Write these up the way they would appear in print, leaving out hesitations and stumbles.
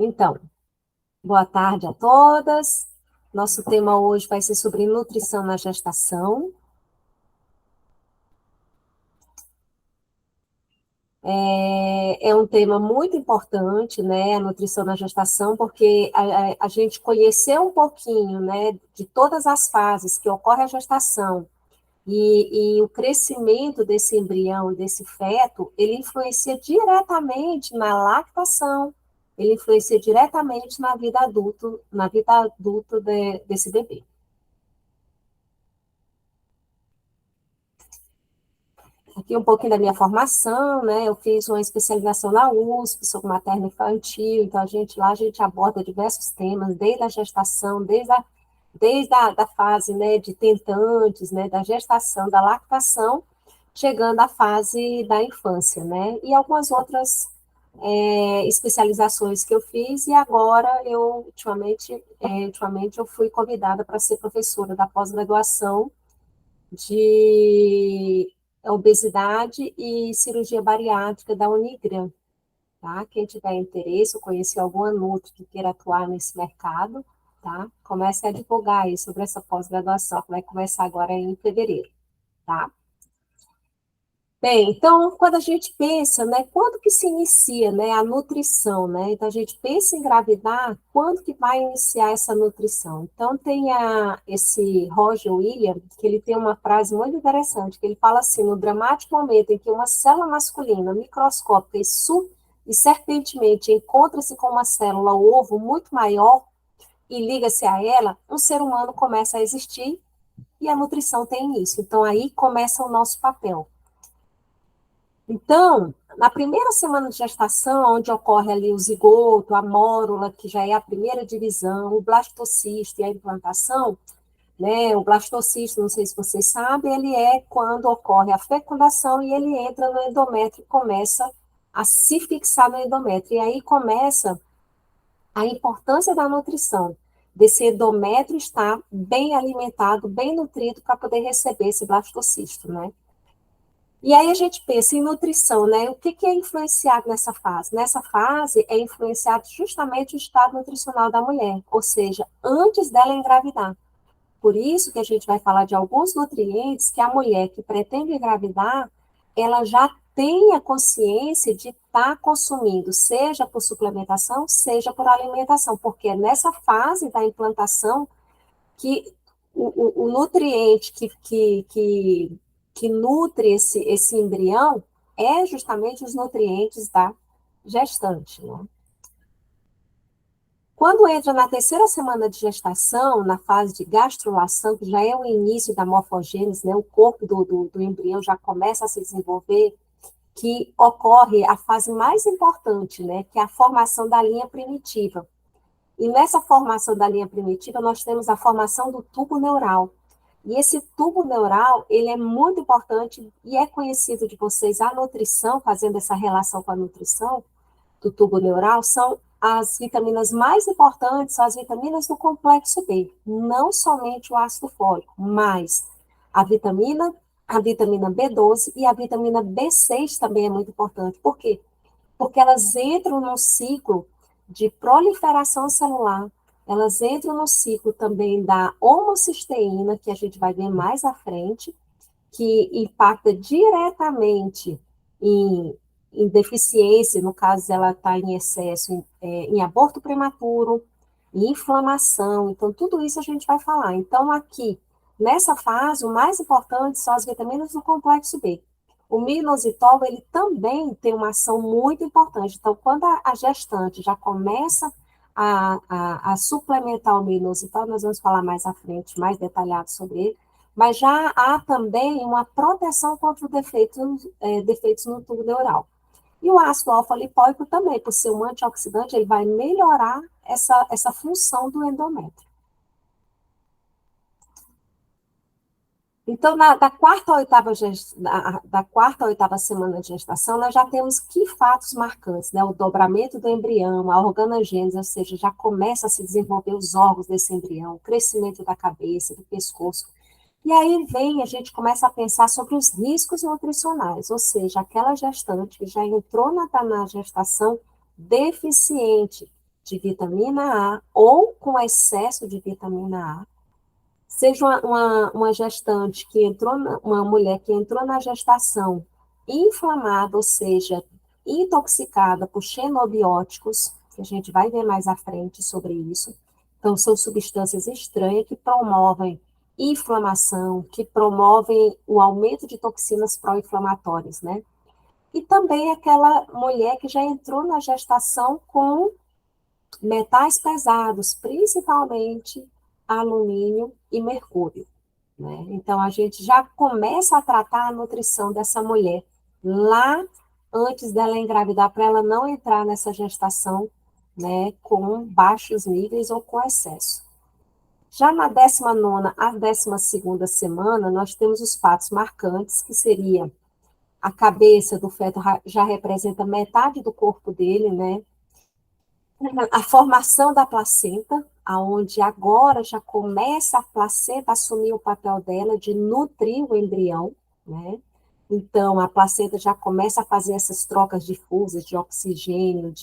Então, boa tarde a todas. Nosso tema hoje vai ser sobre nutrição na gestação. É um tema muito importante, né, a nutrição na gestação, porque a gente conhecer um pouquinho, né, de todas as fases que ocorre a gestação e o crescimento desse embrião, desse feto, ele influencia diretamente na lactação, ele influencia diretamente na vida adulta desse bebê. Aqui um pouquinho da minha formação, né? Eu fiz uma especialização na USP sobre materno infantil, então a gente aborda diversos temas, desde a gestação, da fase, né, de tentantes, né, da gestação, da lactação, chegando à fase da infância, né? E algumas outras especializações que eu fiz, e agora ultimamente eu fui convidada para ser professora da pós-graduação de obesidade e cirurgia bariátrica da Unigran, tá? Quem tiver interesse ou conhecer alguma nutri que queira atuar nesse mercado, tá? Comece a divulgar aí sobre essa pós-graduação, que vai começar agora em fevereiro, tá? Bem, então, quando a gente pensa, né, quando que se inicia, né, a nutrição, né? Então, a gente pensa em engravidar, quando que vai iniciar essa nutrição? Então, tem esse Roger Williams, que ele tem uma frase muito interessante, que ele fala assim, no dramático momento em que uma célula masculina microscópica e serpentemente encontra-se com uma célula ovo muito maior e liga-se a ela, um ser humano começa a existir e a nutrição tem início. Então, aí começa o nosso papel. Então, na primeira semana de gestação, onde ocorre ali o zigoto, a mórula, que já é a primeira divisão, o blastocisto e a implantação, né? O blastocisto, não sei se vocês sabem, ele é quando ocorre a fecundação e ele entra no endométrio e começa a se fixar no endométrio. E aí começa a importância da nutrição, desse endométrio estar bem alimentado, bem nutrido para poder receber esse blastocisto, né? E aí a gente pensa em nutrição, né? O que é influenciado nessa fase? Nessa fase é influenciado justamente o estado nutricional da mulher, ou seja, antes dela engravidar. Por isso que a gente vai falar de alguns nutrientes que a mulher que pretende engravidar, ela já tenha consciência de estar consumindo, seja por suplementação, seja por alimentação, porque é nessa fase da implantação que o nutriente que nutre esse embrião é justamente os nutrientes da gestante, né? Quando entra na terceira semana de gestação, na fase de gastrulação, que já é o início da morfogênese, né? O corpo do embrião já começa a se desenvolver, que ocorre a fase mais importante, né? Que é a formação da linha primitiva. E nessa formação da linha primitiva, nós temos a formação do tubo neural. E esse tubo neural, ele é muito importante e é conhecido de vocês, a nutrição, fazendo essa relação com a nutrição do tubo neural, são as vitaminas mais importantes, são as vitaminas do complexo B, não somente o ácido fólico, mas a vitamina, a vitamina B12 e a vitamina B6 também é muito importante. Por quê? Porque elas entram no ciclo de proliferação celular, elas entram no ciclo também da homocisteína, que a gente vai ver mais à frente, que impacta diretamente em, em deficiência, no caso ela está em excesso, em aborto prematuro, em inflamação, então tudo isso a gente vai falar. Então aqui, nessa fase, o mais importante são as vitaminas do complexo B. O minoxidil, ele também tem uma ação muito importante. Então, quando a gestante já começa a suplementar o minoxidil, nós vamos falar mais à frente, mais detalhado sobre ele, mas já há também uma proteção contra os defeitos no tubo neural. E o ácido alfa-lipóico também, por ser um antioxidante, ele vai melhorar essa função do endométrio. Então, da quarta à oitava semana de gestação, nós já temos que fatos marcantes, né? O dobramento do embrião, a organogênese, ou seja, já começa a se desenvolver os órgãos desse embrião, o crescimento da cabeça, do pescoço. E aí a gente começa a pensar sobre os riscos nutricionais, ou seja, aquela gestante que já entrou na gestação deficiente de vitamina A ou com excesso de vitamina A, seja uma gestante que entrou, uma mulher que entrou na gestação inflamada, ou seja, intoxicada por xenobióticos, que a gente vai ver mais à frente sobre isso. Então, são substâncias estranhas que promovem inflamação, que promovem o aumento de toxinas pró-inflamatórias, né? E também aquela mulher que já entrou na gestação com metais pesados, principalmente alumínio e mercúrio, né? Então, a gente já começa a tratar a nutrição dessa mulher lá antes dela engravidar, para ela não entrar nessa gestação, né, com baixos níveis ou com excesso. Já na 19ª à 12ª semana, nós temos os fatos marcantes, que seria a cabeça do feto já representa metade do corpo dele, né? A formação da placenta, aonde agora já começa a placenta a assumir o papel dela de nutrir o embrião, né? Então, a placenta já começa a fazer essas trocas difusas de oxigênio,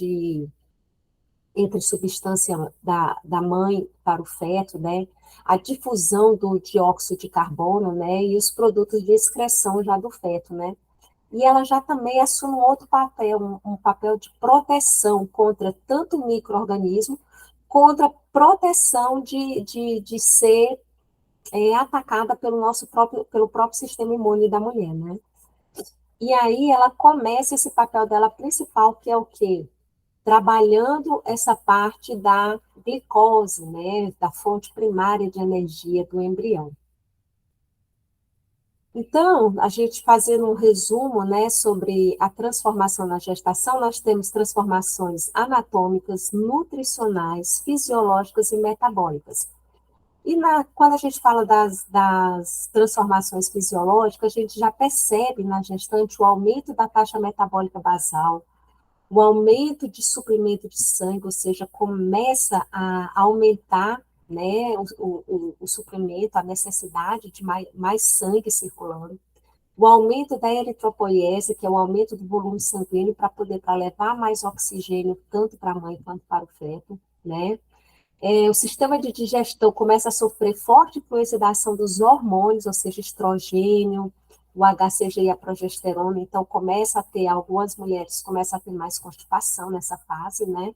entre substância da mãe para o feto, né? A difusão do dióxido de carbono, né? E os produtos de excreção já do feto, né? E ela já também assume um outro papel, um papel de proteção contra tanto micro-organismo, contra proteção de ser atacada pelo próprio sistema imune da mulher, né? E aí ela começa esse papel dela principal, que é o quê? Trabalhando essa parte da glicose, né? Da fonte primária de energia do embrião. Então, a gente fazendo um resumo, né, sobre a transformação na gestação, nós temos transformações anatômicas, nutricionais, fisiológicas e metabólicas. E quando a gente fala das transformações fisiológicas, a gente já percebe na gestante o aumento da taxa metabólica basal, o aumento de suprimento de sangue, ou seja, começa a aumentar, né, o suprimento, a necessidade de mais sangue circulando, o aumento da eritropoiese, que é o aumento do volume sanguíneo para levar mais oxigênio tanto para a mãe quanto para o feto, né? O sistema de digestão começa a sofrer forte influência da ação dos hormônios, ou seja, estrogênio, o HCG e a progesterona, então algumas mulheres começam a ter mais constipação nessa fase, né?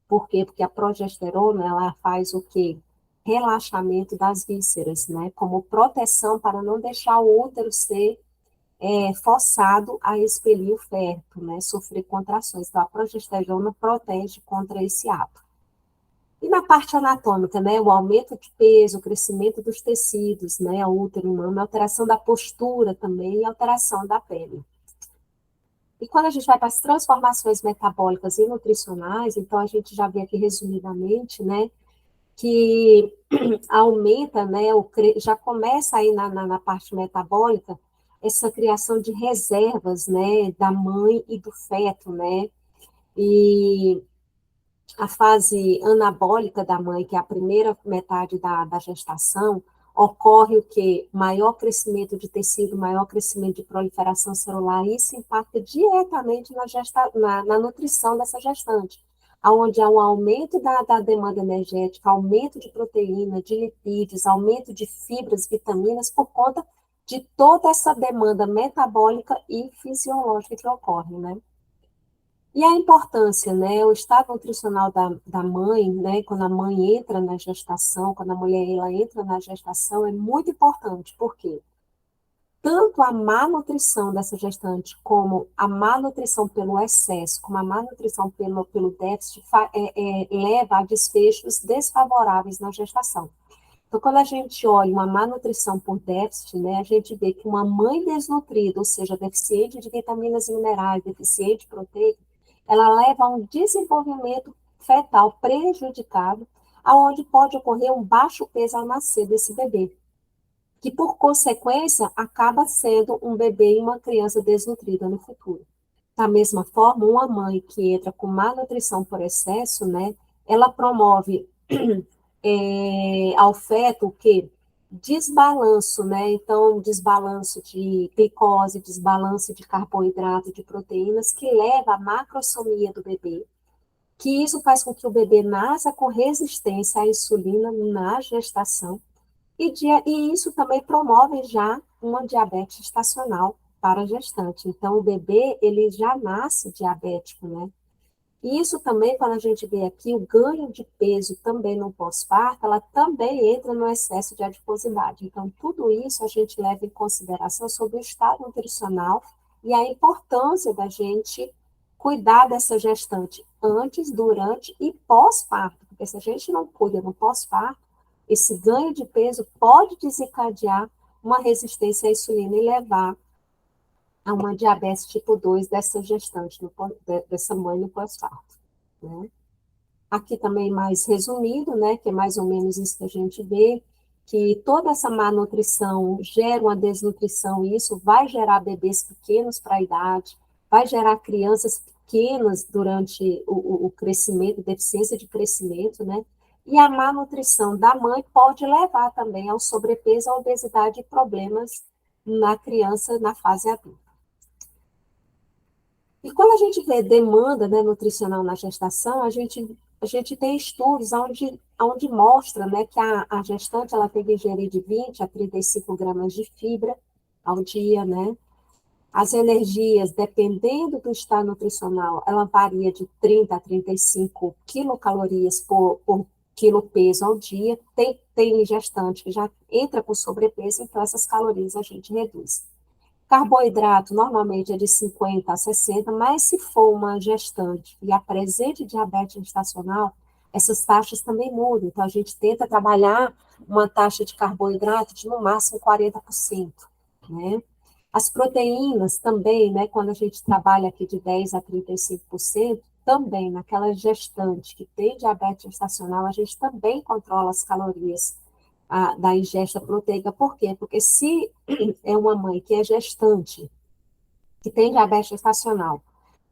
Por quê? Porque a progesterona, ela faz o quê? Relaxamento das vísceras, né? Como proteção para não deixar o útero ser forçado a expelir o feto, né? Sofrer contrações. Então, a progesterona protege contra esse ato. E na parte anatômica, né, o aumento de peso, o crescimento dos tecidos, né, o útero humano, a alteração da postura também e a alteração da pele. E quando a gente vai para as transformações metabólicas e nutricionais, então a gente já vê aqui resumidamente, né, que aumenta, né, já começa aí na parte metabólica essa criação de reservas, né, da mãe e do feto, né, e a fase anabólica da mãe, que é a primeira metade da gestação, ocorre o que? Maior crescimento de tecido, maior crescimento de proliferação celular, e isso impacta diretamente na nutrição dessa gestante, onde há um aumento da demanda energética, aumento de proteína, de lipídios, aumento de fibras, vitaminas, por conta de toda essa demanda metabólica e fisiológica que ocorre, né? E a importância, né, o estado nutricional da mãe, né, quando a mãe entra na gestação, quando a mulher ela entra na gestação, é muito importante, porque tanto a má nutrição dessa gestante, como a má nutrição pelo excesso, como a má nutrição pelo déficit, leva a desfechos desfavoráveis na gestação. Então, quando a gente olha uma má nutrição por déficit, né, a gente vê que uma mãe desnutrida, ou seja, deficiente de vitaminas e minerais, deficiente de proteína, ela leva a um desenvolvimento fetal prejudicado, aonde pode ocorrer um baixo peso ao nascer desse bebê, que por consequência acaba sendo um bebê e uma criança desnutrida no futuro. Da mesma forma, uma mãe que entra com má nutrição por excesso, né, ela promove ao feto o quê? Desbalanço, né? Então, desbalanço de glicose, desbalanço de carboidrato, de proteínas, que leva à macrosomia do bebê, que isso faz com que o bebê nasça com resistência à insulina na gestação, e isso também promove já uma diabetes gestacional para a gestante. Então, o bebê, ele já nasce diabético, né? E isso também, quando a gente vê aqui, o ganho de peso também no pós-parto, ela também entra no excesso de adiposidade. Então, tudo isso a gente leva em consideração sobre o estado nutricional e a importância da gente cuidar dessa gestante antes, durante e pós-parto. Porque se a gente não cuida no pós-parto, esse ganho de peso pode desencadear uma resistência à insulina e levar a uma diabetes tipo 2 dessa gestante, dessa mãe no pós-parto, né? Aqui também mais resumido, né, que é mais ou menos isso que a gente vê, que toda essa má nutrição gera uma desnutrição, e isso vai gerar bebês pequenos para a idade, vai gerar crianças pequenas durante o crescimento, deficiência de crescimento, né? E a má nutrição da mãe pode levar também ao sobrepeso, à obesidade e problemas na criança na fase adulta. E quando a gente vê demanda, né, nutricional na gestação, a gente tem estudos onde mostra, né, que a gestante ela tem que ingerir de 20 a 35 gramas de fibra ao dia, né? As energias, dependendo do estado nutricional, ela varia de 30 a 35 quilocalorias por quilo peso ao dia. Tem gestante que já entra com sobrepeso, então essas calorias a gente reduz. Carboidrato normalmente é de 50 a 60, mas se for uma gestante e apresente diabetes gestacional, essas taxas também mudam. Então, a gente tenta trabalhar uma taxa de carboidrato de no máximo 40%, né? As proteínas também, né? Quando a gente trabalha aqui de 10 a 35%, também naquela gestante que tem diabetes gestacional, a gente também controla as calorias da ingesta proteica. Por quê? Porque se é uma mãe que é gestante, que tem diabetes gestacional,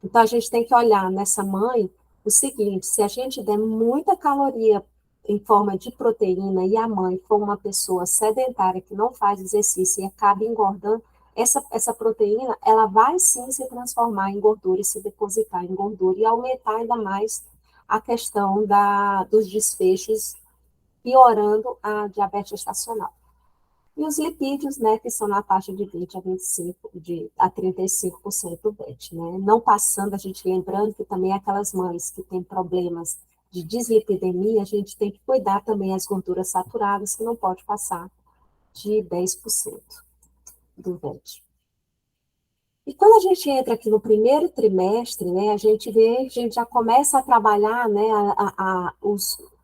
então a gente tem que olhar nessa mãe o seguinte: se a gente der muita caloria em forma de proteína e a mãe for uma pessoa sedentária que não faz exercício e acaba engordando, essa proteína, ela vai sim se transformar em gordura e se depositar em gordura e aumentar ainda mais a questão dos desfechos, piorando a diabetes gestacional. E os lipídios, né, que são na faixa de 20 a 25, a 35% do BET, né? Não passando, a gente lembrando que também aquelas mães que têm problemas de dislipidemia, a gente tem que cuidar também as gorduras saturadas, que não pode passar de 10% do BET. E quando a gente entra aqui no primeiro trimestre, né, a gente já começa a trabalhar, né,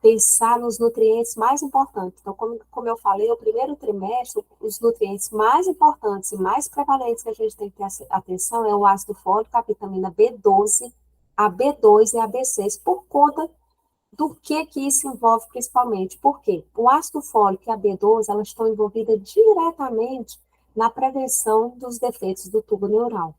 pensar nos nutrientes mais importantes. Então, como eu falei, o primeiro trimestre, os nutrientes mais importantes e mais prevalentes que a gente tem que ter atenção é o ácido fólico, a vitamina B12, a B2 e a B6, por conta do que isso envolve principalmente. Por quê? O ácido fólico e a B12, elas estão envolvidas diretamente na prevenção dos defeitos do tubo neural.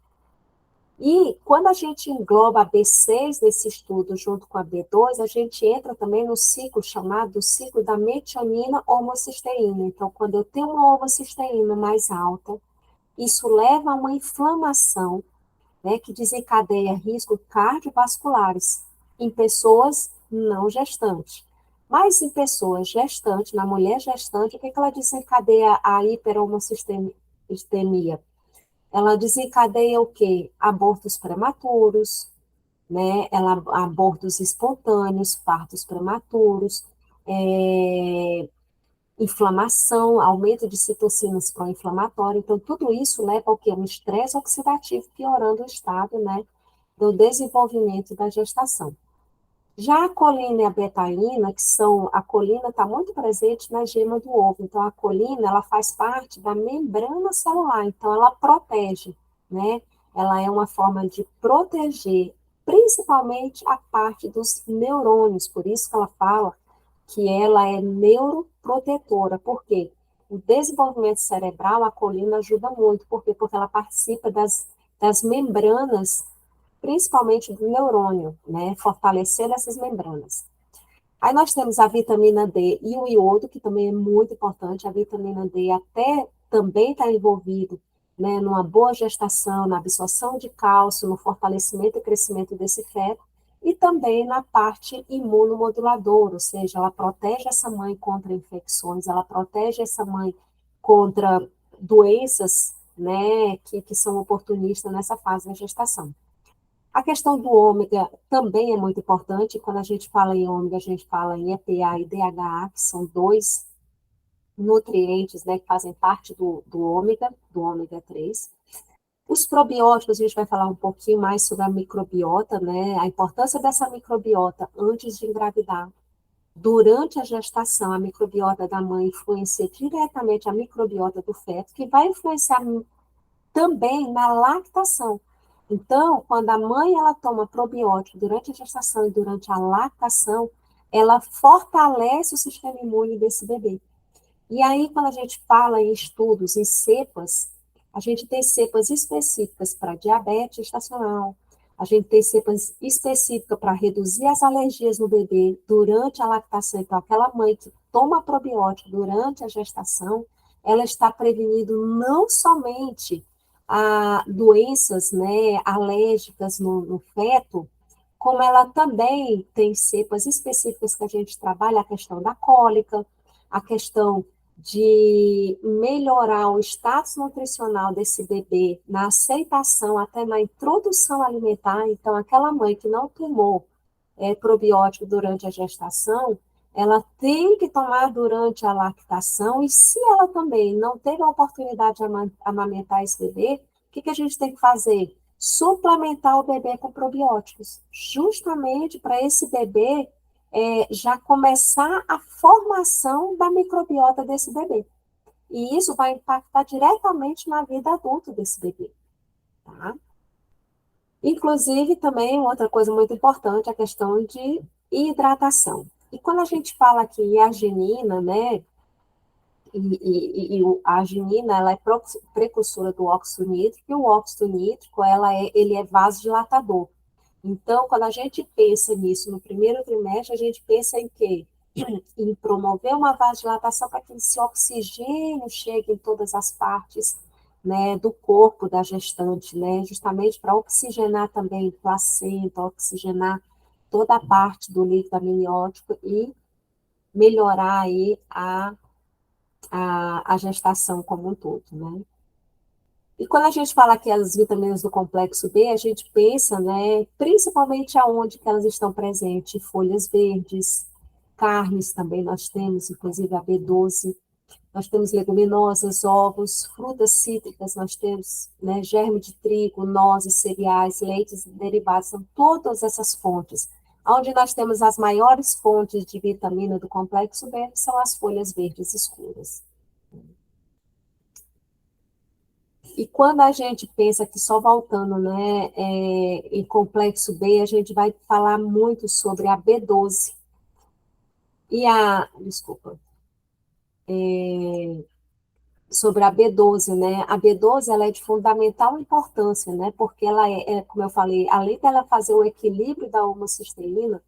E quando a gente engloba a B6 nesse estudo junto com a B2, a gente entra também no ciclo chamado ciclo da metionina homocisteína. Então, quando eu tenho uma homocisteína mais alta, isso leva a uma inflamação, né, que desencadeia riscos cardiovasculares em pessoas não gestantes. Mas em pessoas gestantes, na mulher gestante, o que ela desencadeia a hiperhomocisteína? Ela desencadeia o quê? Abortos prematuros, né? Abortos espontâneos, partos prematuros, inflamação, aumento de citocinas pró-inflamatórias. Então, tudo isso leva ao quê? Um estresse oxidativo, piorando o estado, né, do desenvolvimento da gestação. Já a colina e a betaína, a colina está muito presente na gema do ovo, então a colina, ela faz parte da membrana celular, então ela protege, né? Ela é uma forma de proteger, principalmente a parte dos neurônios, por isso que ela fala que ela é neuroprotetora, por quê? O desenvolvimento cerebral, a colina ajuda muito, por quê? Porque ela participa das membranas, principalmente do neurônio, né, fortalecendo essas membranas. Aí nós temos a vitamina D e o iodo, que também é muito importante. A vitamina D até também está envolvido, né, numa boa gestação, na absorção de cálcio, no fortalecimento e crescimento desse feto. e também na parte imunomoduladora, ou seja, ela protege essa mãe contra infecções, ela protege essa mãe contra doenças, né, que são oportunistas nessa fase da gestação. A questão do ômega também é muito importante. Quando a gente fala em ômega, a gente fala em EPA e DHA, que são dois nutrientes, né, que fazem parte do ômega 3. Os probióticos, a gente vai falar um pouquinho mais sobre a microbiota, né, a importância dessa microbiota antes de engravidar. Durante a gestação, a microbiota da mãe influencia diretamente a microbiota do feto, que vai influenciar também na lactação. Então, quando a mãe ela toma probiótico durante a gestação e durante a lactação, ela fortalece o sistema imune desse bebê. E aí, quando a gente fala em estudos, em cepas, a gente tem cepas específicas para diabetes gestacional, a gente tem cepas específicas para reduzir as alergias no bebê durante a lactação. Então, aquela mãe que toma probiótico durante a gestação, ela está prevenindo não somente doenças, né, alérgicas no feto, como ela também tem cepas específicas que a gente trabalha a questão da cólica, a questão de melhorar o status nutricional desse bebê na aceitação, até na introdução alimentar. Então, aquela mãe que não tomou probiótico durante a gestação, ela tem que tomar durante a lactação, e se ela também não teve a oportunidade de amamentar esse bebê, o que a gente tem que fazer? Suplementar o bebê com probióticos, justamente para esse bebê já começar a formação da microbiota desse bebê. E isso vai impactar diretamente na vida adulta desse bebê, tá? Inclusive, também, outra coisa muito importante, a questão de hidratação. E quando a gente fala aqui em arginina, né, a arginina, ela é precursora do óxido nítrico, e o óxido nítrico, ele é vasodilatador. Então, quando a gente pensa nisso no primeiro trimestre, a gente pensa em quê? Em promover uma vasodilatação para que esse oxigênio chegue em todas as partes, né, do corpo da gestante, né, justamente para oxigenar também placenta, oxigenar toda a parte do líquido amniótico e melhorar aí a gestação como um todo, né. E quando a gente fala que as vitaminas do complexo B, a gente pensa, né, principalmente aonde que elas estão presentes, folhas verdes, carnes também nós temos, inclusive a B12, nós temos leguminosas, ovos, frutas cítricas, nós temos, né, germe de trigo, nozes, cereais, leites e derivados, são todas essas fontes. Onde nós temos as maiores fontes de vitamina do complexo B são as folhas verdes escuras. E quando a gente pensa que só voltando, né, em complexo B, a gente vai falar muito sobre a B12 e sobre a B12, né? A B12 ela é de fundamental importância, né? Porque ela como eu falei, além dela fazer o equilíbrio da homocisteína,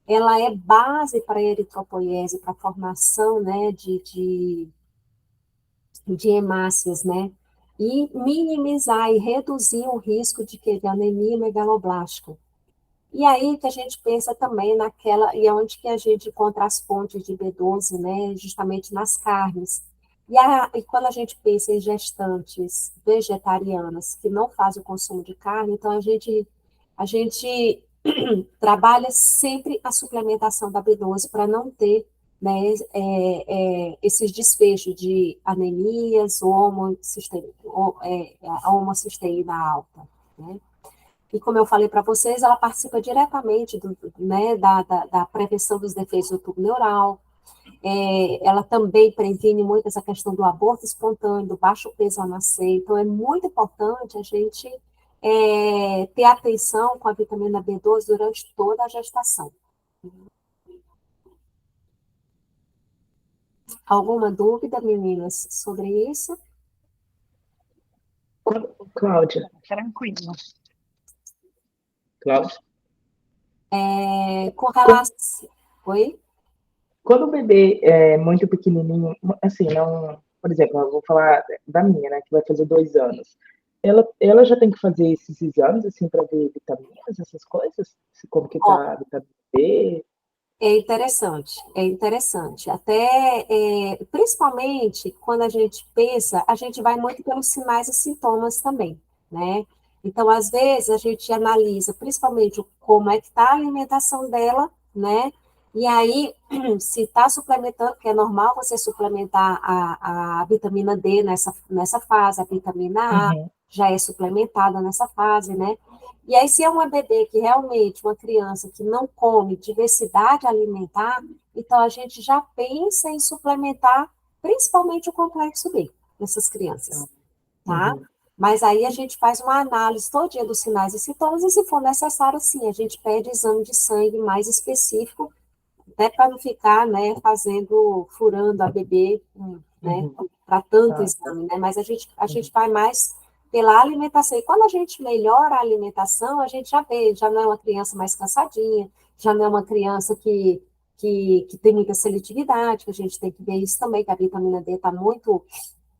ela é base para a eritropoiese, para a formação, né, de hemácias, né? E minimizar e reduzir o risco de anemia megaloblástica. E aí que a gente pensa também e é onde que a gente encontra as fontes de B12, né? Justamente nas carnes. E quando a gente pensa em gestantes vegetarianas que não fazem o consumo de carne, então a gente trabalha sempre a suplementação da B12 para não ter, né, esses desfechos de anemias ou a homocisteína alta, né? E como eu falei para vocês, ela participa diretamente né, da prevenção dos defeitos do tubo neural. Ela também previne muito essa questão do aborto espontâneo, do baixo peso ao nascer. Então, é muito importante a gente ter atenção com a vitamina B12 durante toda a gestação. Alguma dúvida, meninas, sobre isso? Cláudia. Tranquilo. Cláudia. Com relação... Oi? Quando o bebê é muito pequenininho, assim, não... Por exemplo, eu vou falar da minha, né, que vai fazer 2 anos. ela já tem que fazer esses exames, assim, para ver vitaminas, essas coisas? Como que Ó, tá a vitamina D? é interessante, é interessante. Até, principalmente, quando a gente pensa, a gente vai muito pelos sinais e sintomas também, né? Então, às vezes, a gente analisa, principalmente, como é que está a alimentação dela, né? E aí, se está suplementando, que é normal você suplementar a vitamina D nessa fase, a vitamina A Uhum, já é suplementada nessa fase, né? E aí, se é uma bebê que realmente, uma criança que não come diversidade alimentar, então a gente já pensa em suplementar principalmente o complexo B nessas tá. crianças, tá? Uhum, Mas aí a gente faz uma análise todo dia dos sinais e sintomas, e se for necessário, sim, a gente pede exame de sangue mais específico, até para não ficar, né, furando a bebê, né, uhum, para tanto tá. exame, né? Mas a gente Uhum, vai mais pela alimentação. E quando a gente melhora a alimentação, a gente já vê, já não é uma criança mais cansadinha, já não é uma criança que tem muita seletividade, que a gente tem que ver isso também, que a vitamina D está muito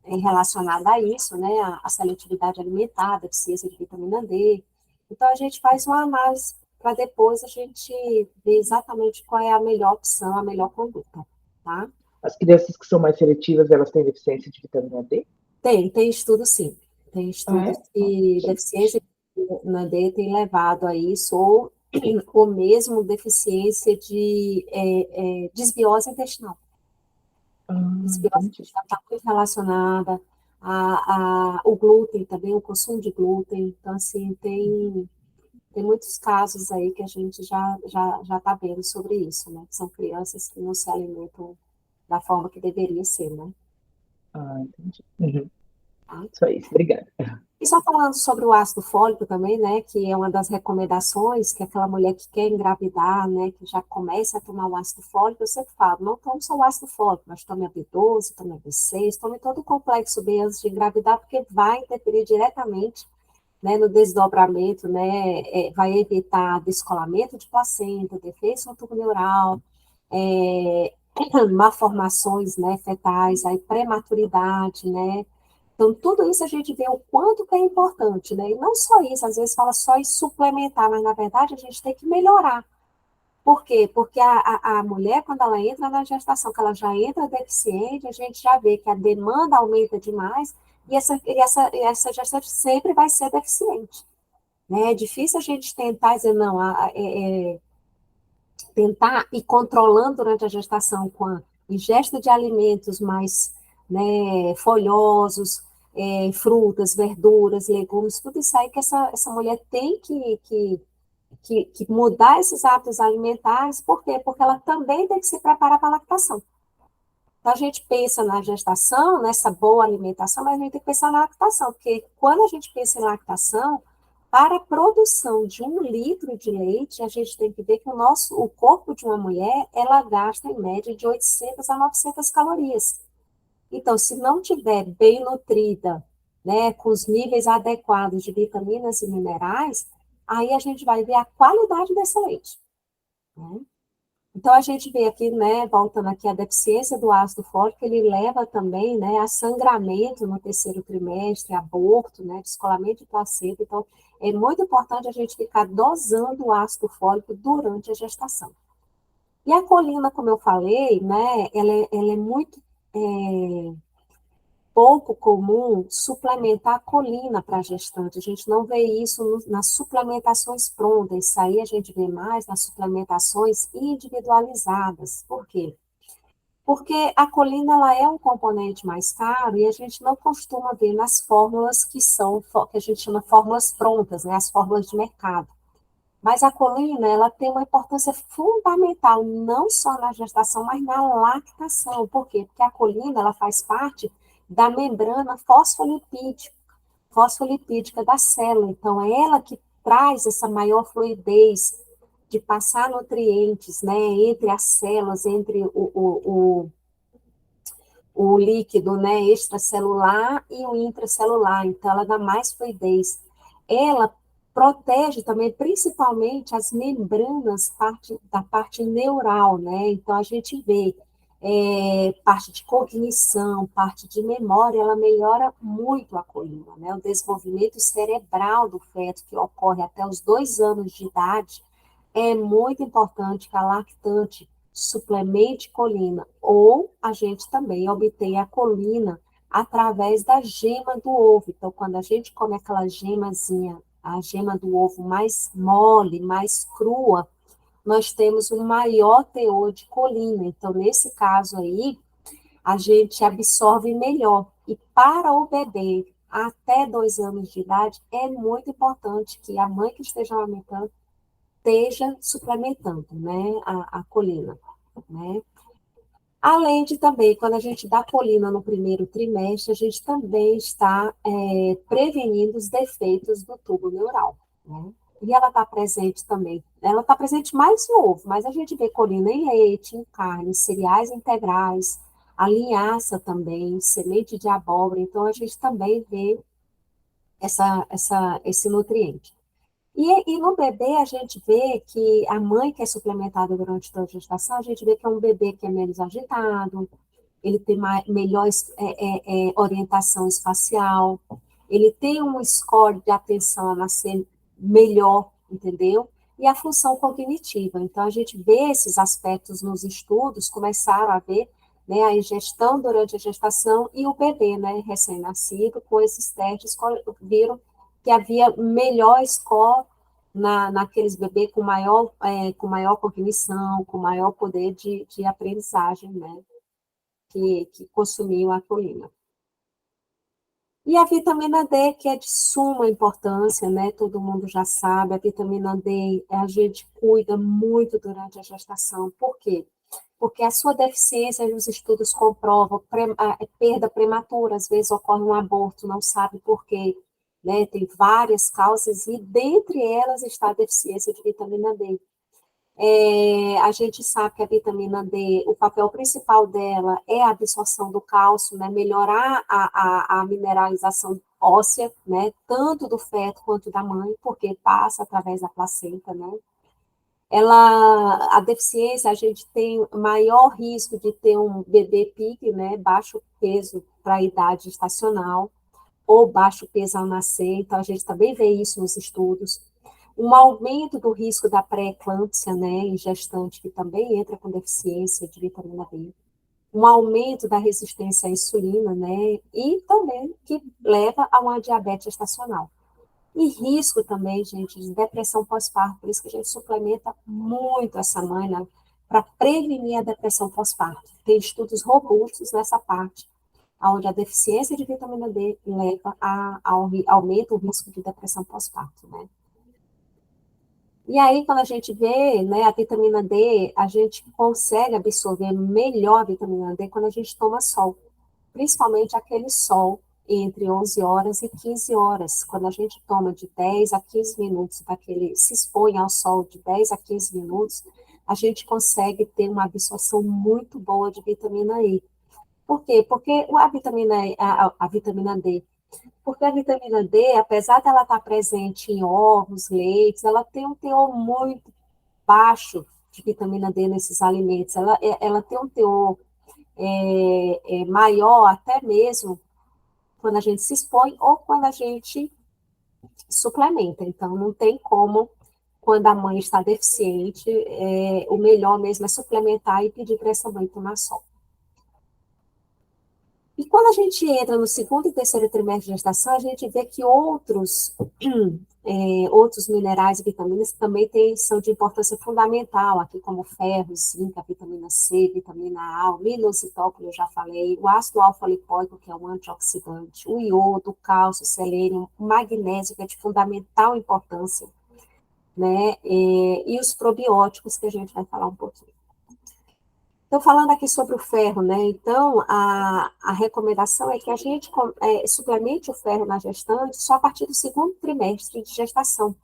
relacionada a isso, né? A seletividade alimentar, a deficiência de vitamina D. Então, a gente faz uma análise para depois a gente ver exatamente qual é a melhor opção, a melhor conduta, tá? as crianças que são mais seletivas, elas têm deficiência de vitamina D? Tem estudo sim. Tem Ah, estudos é? que deficiência de vitamina D tem levado a isso, ou mesmo deficiência de desbiose intestinal. Ah, Desbiose entendi. intestinal está muito relacionada o glúten também, o consumo de glúten. Então, assim, tem muitos casos aí que a gente já está vendo sobre isso, né? Que são crianças que não se alimentam da forma que deveria ser, né? Ah, entendi. Uhum. Tá? Só isso, obrigada. E só falando sobre o ácido fólico também, né, que é uma das recomendações, que aquela mulher que quer engravidar, né, que já começa a tomar o ácido fólico, eu sempre falo, não tome só o ácido fólico, mas tome a B12, tome a B6, tome todo o complexo B antes de engravidar, porque vai interferir diretamente, né, no desdobramento, né, vai evitar descolamento de placenta, defeito no tubo neural, é, malformações, né, fetais, aí prematuridade, né, então, tudo isso a gente vê o quanto que é importante, né? E não só isso, às vezes fala só em suplementar, mas na verdade a gente tem que melhorar. Por quê? Porque a mulher, quando ela entra na gestação, que ela já entra deficiente, a gente já vê que a demanda aumenta demais e essa gestante sempre vai ser deficiente. Né? É difícil a gente tentar dizer, não, tentar ir controlando durante a gestação com a ingesta de alimentos mais, né, folhosos, frutas, verduras, legumes, tudo isso aí que essa mulher tem que mudar esses hábitos alimentares, por quê? Porque ela também tem que se preparar para a lactação. Então, a gente pensa na gestação, nessa boa alimentação, mas a gente tem que pensar na lactação, porque quando a gente pensa em lactação, para a produção de 1 litro de leite, a gente tem que ver que o corpo de uma mulher, ela gasta em média de 800 a 900 calorias. Então, se não tiver bem nutrida, né, com os níveis adequados de vitaminas e minerais, aí a gente vai ver a qualidade desse leite. Né? Então, a gente vê aqui, né, voltando aqui, a deficiência do ácido fólico, ele leva também, né, a sangramento no terceiro trimestre, aborto, né, descolamento de placenta. Então, é muito importante a gente ficar dosando o ácido fólico durante a gestação. E a colina, como eu falei, né, ela é muito pouco comum suplementar a colina para a gestante. A gente não vê isso nas suplementações prontas. Isso aí a gente vê mais nas suplementações individualizadas. Por quê? Porque a colina ela é um componente mais caro e a gente não costuma ver nas fórmulas que a gente chama fórmulas prontas, né, as fórmulas de mercado. Mas a colina, ela tem uma importância fundamental, não só na gestação, mas na lactação. Por quê? Porque a colina, ela faz parte da membrana fosfolipídica da célula. Então, é ela que traz essa maior fluidez de passar nutrientes, né, entre as células, entre o líquido, né, extracelular e o intracelular. Então, ela dá mais fluidez. Ela protege também, principalmente, as membranas da parte neural, né? Então, a gente vê parte de cognição, parte de memória, ela melhora muito a colina, né? O desenvolvimento cerebral do feto, que ocorre até os 2 anos de idade, é muito importante que a lactante suplemente colina, ou a gente também obtém a colina através da gema do ovo. Então, quando a gente come aquela gemazinha, a gema do ovo mais mole, mais crua, nós temos um maior teor de colina. Então, nesse caso aí, a gente absorve melhor. E para o bebê até 2 anos de idade, é muito importante que a mãe que esteja amamentando esteja suplementando, né, a colina, né? Além de também, quando a gente dá colina no primeiro trimestre, a gente também está prevenindo os defeitos do tubo neural, né? E ela está presente também, ela está presente mais no ovo, mas a gente vê colina em leite, em carne, cereais integrais, a linhaça também, semente de abóbora, então a gente também vê esse nutriente. E no bebê, a gente vê que a mãe que é suplementada durante toda a gestação, a gente vê que é um bebê que é menos agitado, ele tem melhor orientação espacial, ele tem um score de atenção a nascer melhor, entendeu? E a função cognitiva. Então, a gente vê esses aspectos nos estudos, começaram a ver, né, a ingestão durante a gestação e o bebê, né, recém-nascido, com esses testes, viram que havia melhor score naqueles bebês com maior cognição, com maior poder de aprendizagem, né? Que consumiam a colina. E a vitamina D, que é de suma importância, né? Todo mundo já sabe, a vitamina D a gente cuida muito durante a gestação. Por quê? Porque a sua deficiência, os estudos comprovam, perda prematura, às vezes ocorre um aborto, não sabe por quê, né? Tem várias causas e dentre elas está a deficiência de vitamina D. A gente sabe que a vitamina D, o papel principal dela é a absorção do cálcio, né, melhorar a mineralização óssea, né, tanto do feto quanto da mãe, porque passa através da placenta, né. A deficiência, a gente tem maior risco de ter um bebê PIG, né, baixo peso para a idade estacional, ou baixo peso ao nascer, então a gente também vê isso nos estudos. Um aumento do risco da pré-eclâmpsia, né, em gestante, que também entra com deficiência de vitamina D. Um aumento da resistência à insulina, né, e também que leva a uma diabetes gestacional. E risco também, gente, de depressão pós-parto, por isso que a gente suplementa muito essa mãe, né, para prevenir a depressão pós-parto. Tem estudos robustos nessa parte, onde a deficiência de vitamina D leva aumenta o risco de depressão pós-parto, né. E aí, quando a gente vê, né, a vitamina D, a gente consegue absorver melhor a vitamina D quando a gente toma sol, principalmente aquele sol entre 11 horas e 15 horas, quando a gente toma de 10 a 15 minutos, se expõe ao sol de 10 a 15 minutos, a gente consegue ter uma absorção muito boa de vitamina E. Por quê? Porque a vitamina D, porque a vitamina D, apesar dela estar presente em ovos, leites, ela tem um teor muito baixo de vitamina D nesses alimentos. Ela tem um teor maior até mesmo quando a gente se expõe ou quando a gente suplementa. Então, não tem como, quando a mãe está deficiente, o melhor mesmo é suplementar e pedir para essa mãe tomar sol. E quando a gente entra no segundo e terceiro trimestre de gestação, a gente vê que outros minerais e vitaminas também são de importância fundamental, aqui como ferro, zinco, a vitamina C, vitamina A, o inositol, como eu já falei, o ácido alfa-lipoico, que é um antioxidante, o iodo, o cálcio, o selênio, o magnésio, que é de fundamental importância, né? E os probióticos, que a gente vai falar um pouquinho. Então, falando aqui sobre o ferro, né? Então, a recomendação é que a gente suplemente o ferro na gestante só a partir do segundo trimestre de gestação.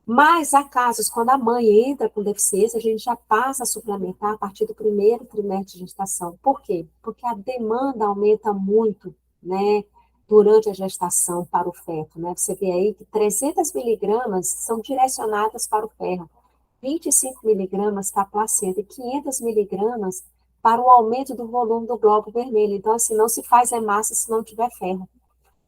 Mas há casos, quando a mãe entra com deficiência, a gente já passa a suplementar a partir do primeiro trimestre de gestação. Por quê? Porque a demanda aumenta muito, né? Durante a gestação para o feto, né? Você vê aí que 300 miligramas são direcionadas para o ferro. 25 miligramas para a placenta e 500 miligramas para o aumento do volume do glóbulo vermelho. Então, assim, não se faz hemácia se não tiver ferro.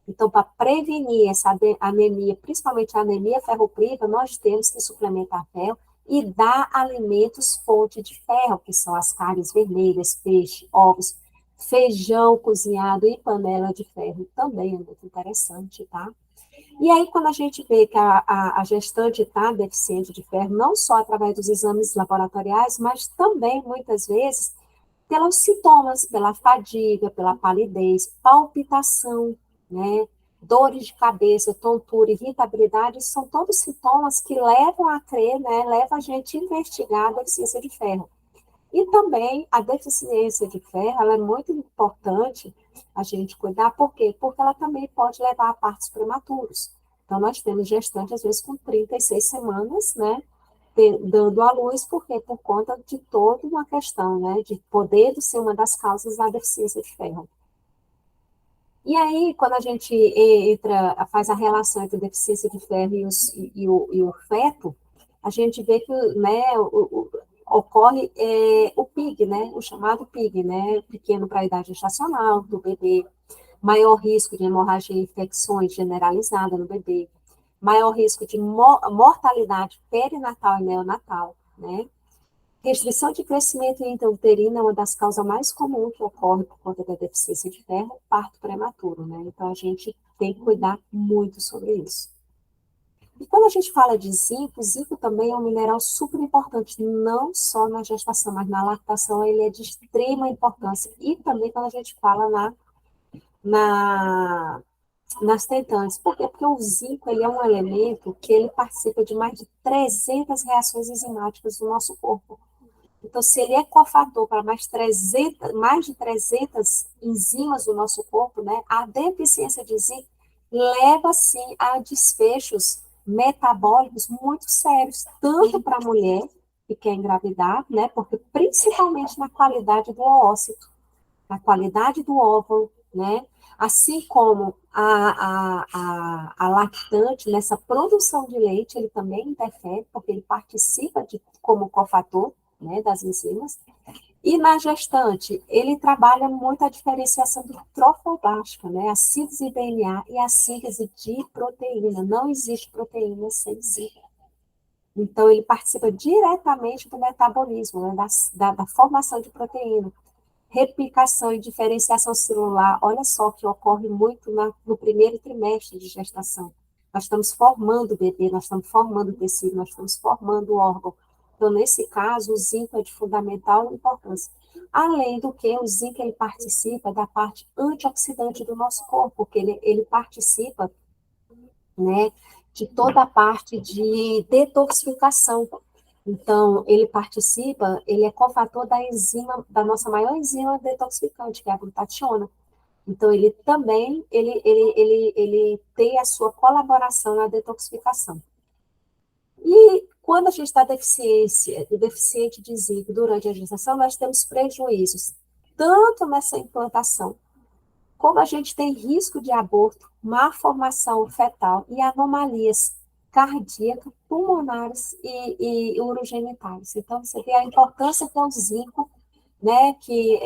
Então, para prevenir essa anemia, principalmente a anemia ferropriva, nós temos que suplementar ferro e dar alimentos fonte de ferro, que são as carnes vermelhas, peixe, ovos, feijão cozinhado e panela de ferro também é muito interessante, tá? E aí, quando a gente vê que a gestante está deficiente de ferro, não só através dos exames laboratoriais, mas também, muitas vezes, pelos sintomas, pela fadiga, pela palidez, palpitação, né? Dores de cabeça, tontura, irritabilidade, são todos sintomas que levam a crer, né? Levam a gente a investigar a deficiência de ferro. E também a deficiência de ferro, ela é muito importante a gente cuidar, por quê? Porque ela também pode levar a partos prematuros. Então, nós temos gestante, às vezes, com 36 semanas, né? Dando à luz, por quê? Por conta de toda uma questão, né? De poder ser uma das causas da deficiência de ferro. E aí, quando a gente faz a relação entre a deficiência de ferro e o feto, a gente vê que, né, ocorre o PIG, né, o chamado PIG, né, pequeno para a idade gestacional do bebê, maior risco de hemorragia e infecções generalizada no bebê, maior risco de mortalidade perinatal e neonatal, né, restrição de crescimento intrauterino é uma das causas mais comuns que ocorre por conta da deficiência de ferro, parto prematuro, né? Então, a gente tem que cuidar muito sobre isso. E quando a gente fala de zinco, o zinco também é um mineral super importante, não só na gestação, mas na lactação ele é de extrema importância. E também quando a gente fala na, nas tentantes. Por quê? Porque o zinco ele é um elemento que ele participa de mais de 300 reações enzimáticas do nosso corpo. Então, se ele é cofator para mais de 300 enzimas do nosso corpo, né, a deficiência de zinco leva, sim, a desfechos metabólicos muito sérios, tanto para a mulher que quer engravidar, né, porque principalmente na qualidade do oócito, na qualidade do óvulo, né, assim como a lactante, nessa produção de leite, ele também interfere, porque ele participa como cofator, né, das enzimas. E na gestante, ele trabalha muito a diferenciação do trofoblástica, né, a síntese de DNA e a síntese de proteína. Não existe proteína sem zinco. Então, ele participa diretamente do metabolismo, né, da formação de proteína. Replicação e diferenciação celular, olha só que ocorre muito no primeiro trimestre de gestação. Nós estamos formando o bebê, nós estamos formando o tecido, nós estamos formando o órgão. Então, nesse caso, o zinco é de fundamental importância. Além do que, o zinco ele participa da parte antioxidante do nosso corpo, porque ele participa, né, de toda a parte de detoxificação. Então, ele participa, ele é cofator da enzima, da nossa maior enzima detoxificante, que é a glutationa. Então, ele também, ele tem a sua colaboração na detoxificação. E quando a gente está deficiente de zinco durante a gestação, nós temos prejuízos, tanto nessa implantação, como a gente tem risco de aborto, má formação fetal e anomalias cardíacas, pulmonares e urogenitais. Então, você vê a importância que é o zinco, né, que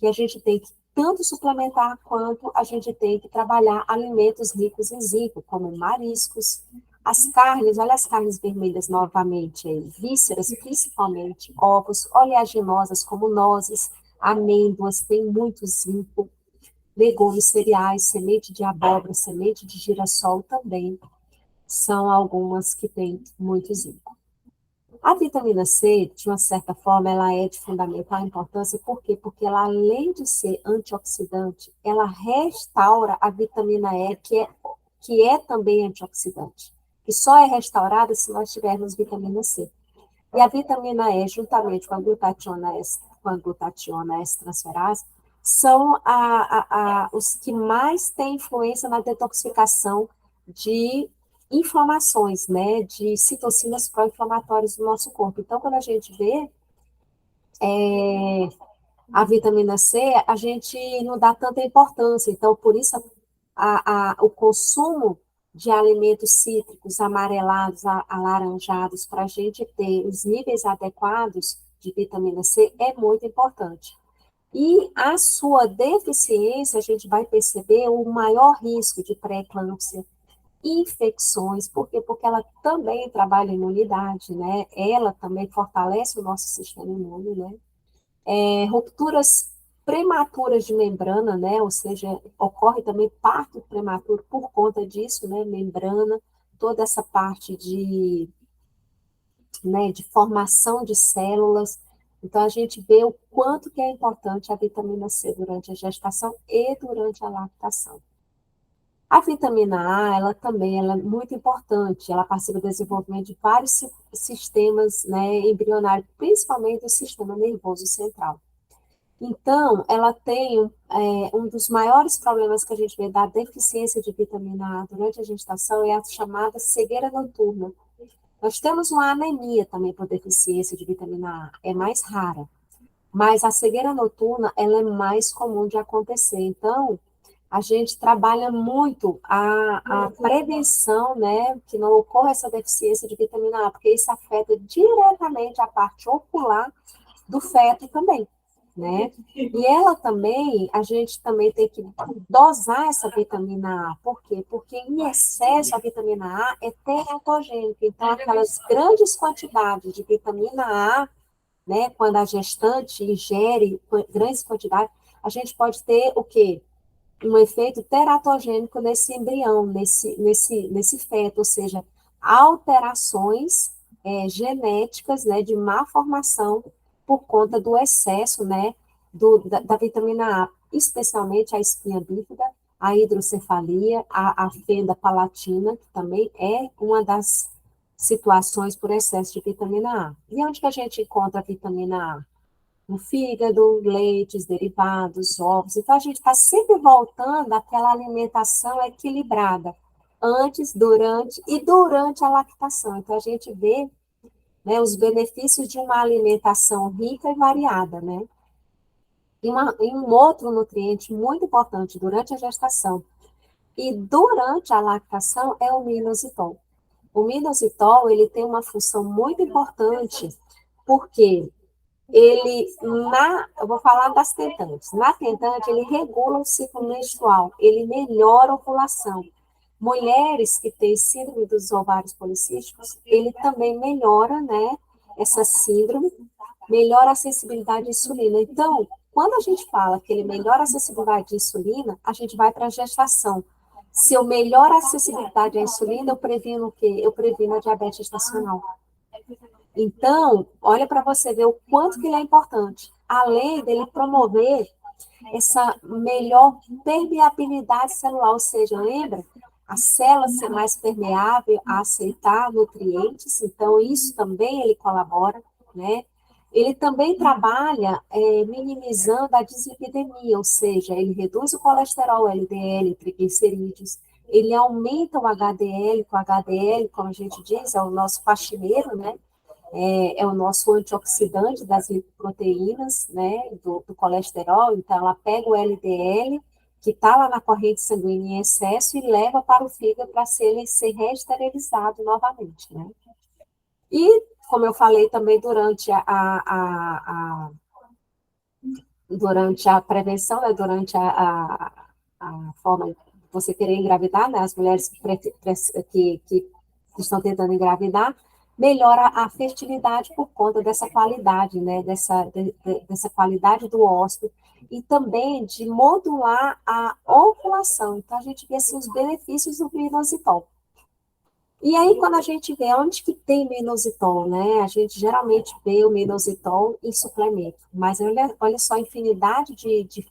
a gente tem que tanto suplementar quanto a gente tem que trabalhar alimentos ricos em zinco, como mariscos, as carnes, olha as carnes vermelhas novamente, vísceras principalmente, ovos, oleaginosas como nozes, amêndoas, tem muito zinco, legumes, cereais, semente de abóbora, semente de girassol também, são algumas que têm muito zinco. A vitamina C, de uma certa forma, ela é de fundamental importância, por quê? Porque ela, além de ser antioxidante, ela restaura a vitamina E, que é também antioxidante, que só é restaurada se nós tivermos vitamina C. E a vitamina E, juntamente com a glutationa S-transferase, são os que mais têm influência na detoxificação de inflamações, né, de citocinas pró-inflamatórias do nosso corpo. Então, quando a gente vê a vitamina C, a gente não dá tanta importância. Então, por isso, o consumo de alimentos cítricos amarelados, alaranjados, para a gente ter os níveis adequados de vitamina C é muito importante. E a sua deficiência, a gente vai perceber o maior risco de pré-eclâmpsia, infecções, por quê? Porque ela também trabalha em imunidade, né? Ela também fortalece o nosso sistema imune, né? Rupturas prematuras de membrana, né? Ou seja, ocorre também parto prematuro por conta disso, né? Membrana, toda essa parte de formação de células. Então, a gente vê o quanto que é importante a vitamina C durante a gestação e durante a lactação. A vitamina A, ela é muito importante, ela participa do desenvolvimento de vários sistemas, né, embrionários, principalmente o sistema nervoso central. Então, ela tem um dos maiores problemas que a gente vê da deficiência de vitamina A durante a gestação é a chamada cegueira noturna. Nós temos uma anemia também por deficiência de vitamina A, é mais rara, mas a cegueira noturna, ela é mais comum de acontecer. Então, a gente trabalha muito a prevenção, né, que não ocorra essa deficiência de vitamina A, porque isso afeta diretamente a parte ocular do feto também, né? E ela também, a gente também tem que dosar essa vitamina A. Por quê? Porque em excesso a vitamina A é teratogênica. Então, aquelas grandes quantidades de vitamina A, né, quando a gestante ingere grandes quantidades, a gente pode ter o quê? Um efeito teratogênico nesse embrião, nesse feto, ou seja, alterações genéticas, né, de má formação por conta do excesso, né, da vitamina A, especialmente a espinha bífida, a hidrocefalia, a fenda palatina, que também é uma das situações por excesso de vitamina A. E onde que a gente encontra a vitamina A? No fígado, leites, derivados, ovos. Então, a gente está sempre voltando àquela alimentação equilibrada, antes, durante a lactação. Então, a gente vê, né, os benefícios de uma alimentação rica e variada, né? E um outro nutriente muito importante durante a gestação e durante a lactação é o minoxidil. O minoxidil, ele tem uma função muito importante, porque eu vou falar das tentantes. Na tentante, ele regula o ciclo menstrual, ele melhora a ovulação. Mulheres que têm síndrome dos ovários policísticos, ele também melhora, né, essa síndrome, melhora a sensibilidade à insulina. Então, quando a gente fala que ele melhora a sensibilidade à insulina, a gente vai para a gestação. Se eu melhoro a acessibilidade à insulina, eu previno o quê? Eu previno a diabetes gestacional. Então, olha para você ver o quanto que ele é importante. Além dele promover essa melhor permeabilidade celular, ou seja, lembra? A célula ser mais permeável a aceitar nutrientes, então isso também ele colabora, né? Ele também trabalha minimizando a dislipidemia, ou seja, ele reduz o colesterol LDL, triglicerídeos, ele aumenta o HDL, com o HDL, como a gente diz, é o nosso faxineiro, né? É o nosso antioxidante das lipoproteínas, né, do colesterol, então ela pega o LDL, que está lá na corrente sanguínea em excesso, e leva para o fígado para ele ser reesterilizado novamente, né. E, como eu falei também durante a prevenção, né, durante a forma de você querer engravidar, né, as mulheres que estão tentando engravidar, melhora a fertilidade por conta dessa qualidade, né, dessa qualidade do óvulo, e também de modular a ovulação. Então, a gente vê assim, os benefícios do inositol. E aí, quando a gente vê onde que tem minoxidil, né? A gente geralmente vê o minoxidil em suplemento, mas olha só a infinidade de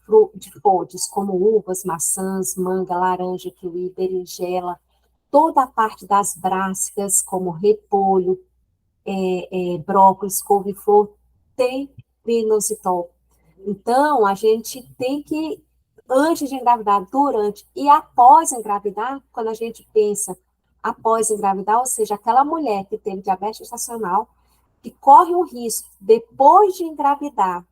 folhas, como uvas, maçãs, manga, laranja, kiwi, berinjela, toda a parte das brássicas, como repolho, brócolis, couve-flor, tem minoxidil. Então, a gente tem que, antes de engravidar, durante e após engravidar, quando a gente pensa após engravidar, ou seja, aquela mulher que teve diabetes gestacional, que corre o risco, depois de engravidar,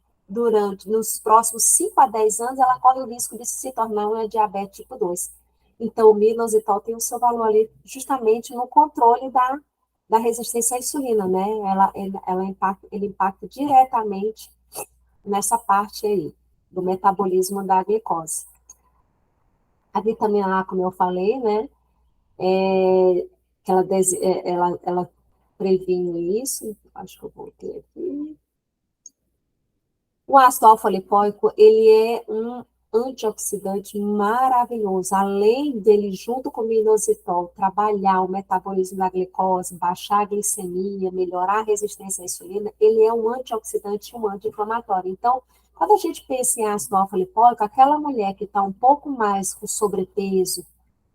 nos próximos 5 a 10 anos, ela corre o risco de se tornar uma diabetes tipo 2. Então, o minoxidil tem o seu valor ali justamente no controle da resistência à insulina, né? Ele impacta diretamente nessa parte aí do metabolismo da glicose. A vitamina A, como eu falei, né? Que ela previne isso. Acho que eu voltei aqui. O ácido alfa-lipoico, ele é um antioxidante maravilhoso. Além dele, junto com o inositol, trabalhar o metabolismo da glicose, baixar a glicemia, melhorar a resistência à insulina, ele é um antioxidante e um anti-inflamatório. Então, quando a gente pensa em ácido alfa-lipoico, aquela mulher que está um pouco mais com sobrepeso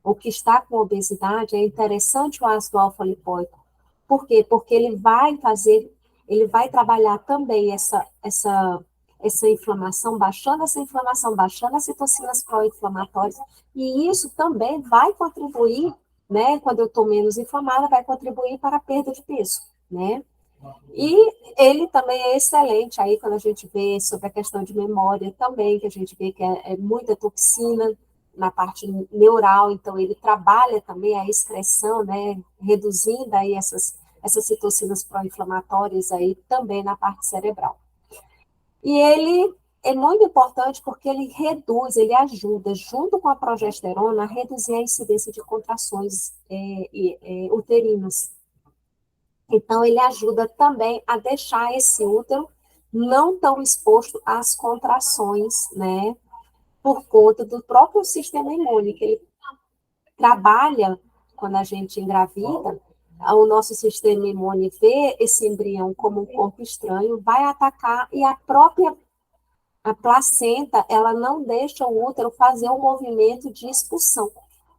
ou que está com obesidade, é interessante o ácido alfa-lipoico. Por quê? Porque ele vai trabalhar também essa inflamação, baixando as citocinas pró-inflamatórias, e isso também vai contribuir, né, quando eu estou menos inflamada, vai contribuir para a perda de peso, né? E ele também é excelente aí quando a gente vê sobre a questão de memória também, que a gente vê que é muita toxina na parte neural, então ele trabalha também a excreção, né, reduzindo aí essas citocinas pró-inflamatórias aí também na parte cerebral. E ele é muito importante porque ele ajuda, junto com a progesterona, a reduzir a incidência de contrações uterinas. Então, ele ajuda também a deixar esse útero não tão exposto às contrações, né? Por conta do próprio sistema imune, que ele trabalha quando a gente engravida, o nosso sistema imune vê esse embrião como um corpo estranho, vai atacar e a placenta, ela não deixa o útero fazer o movimento de expulsão.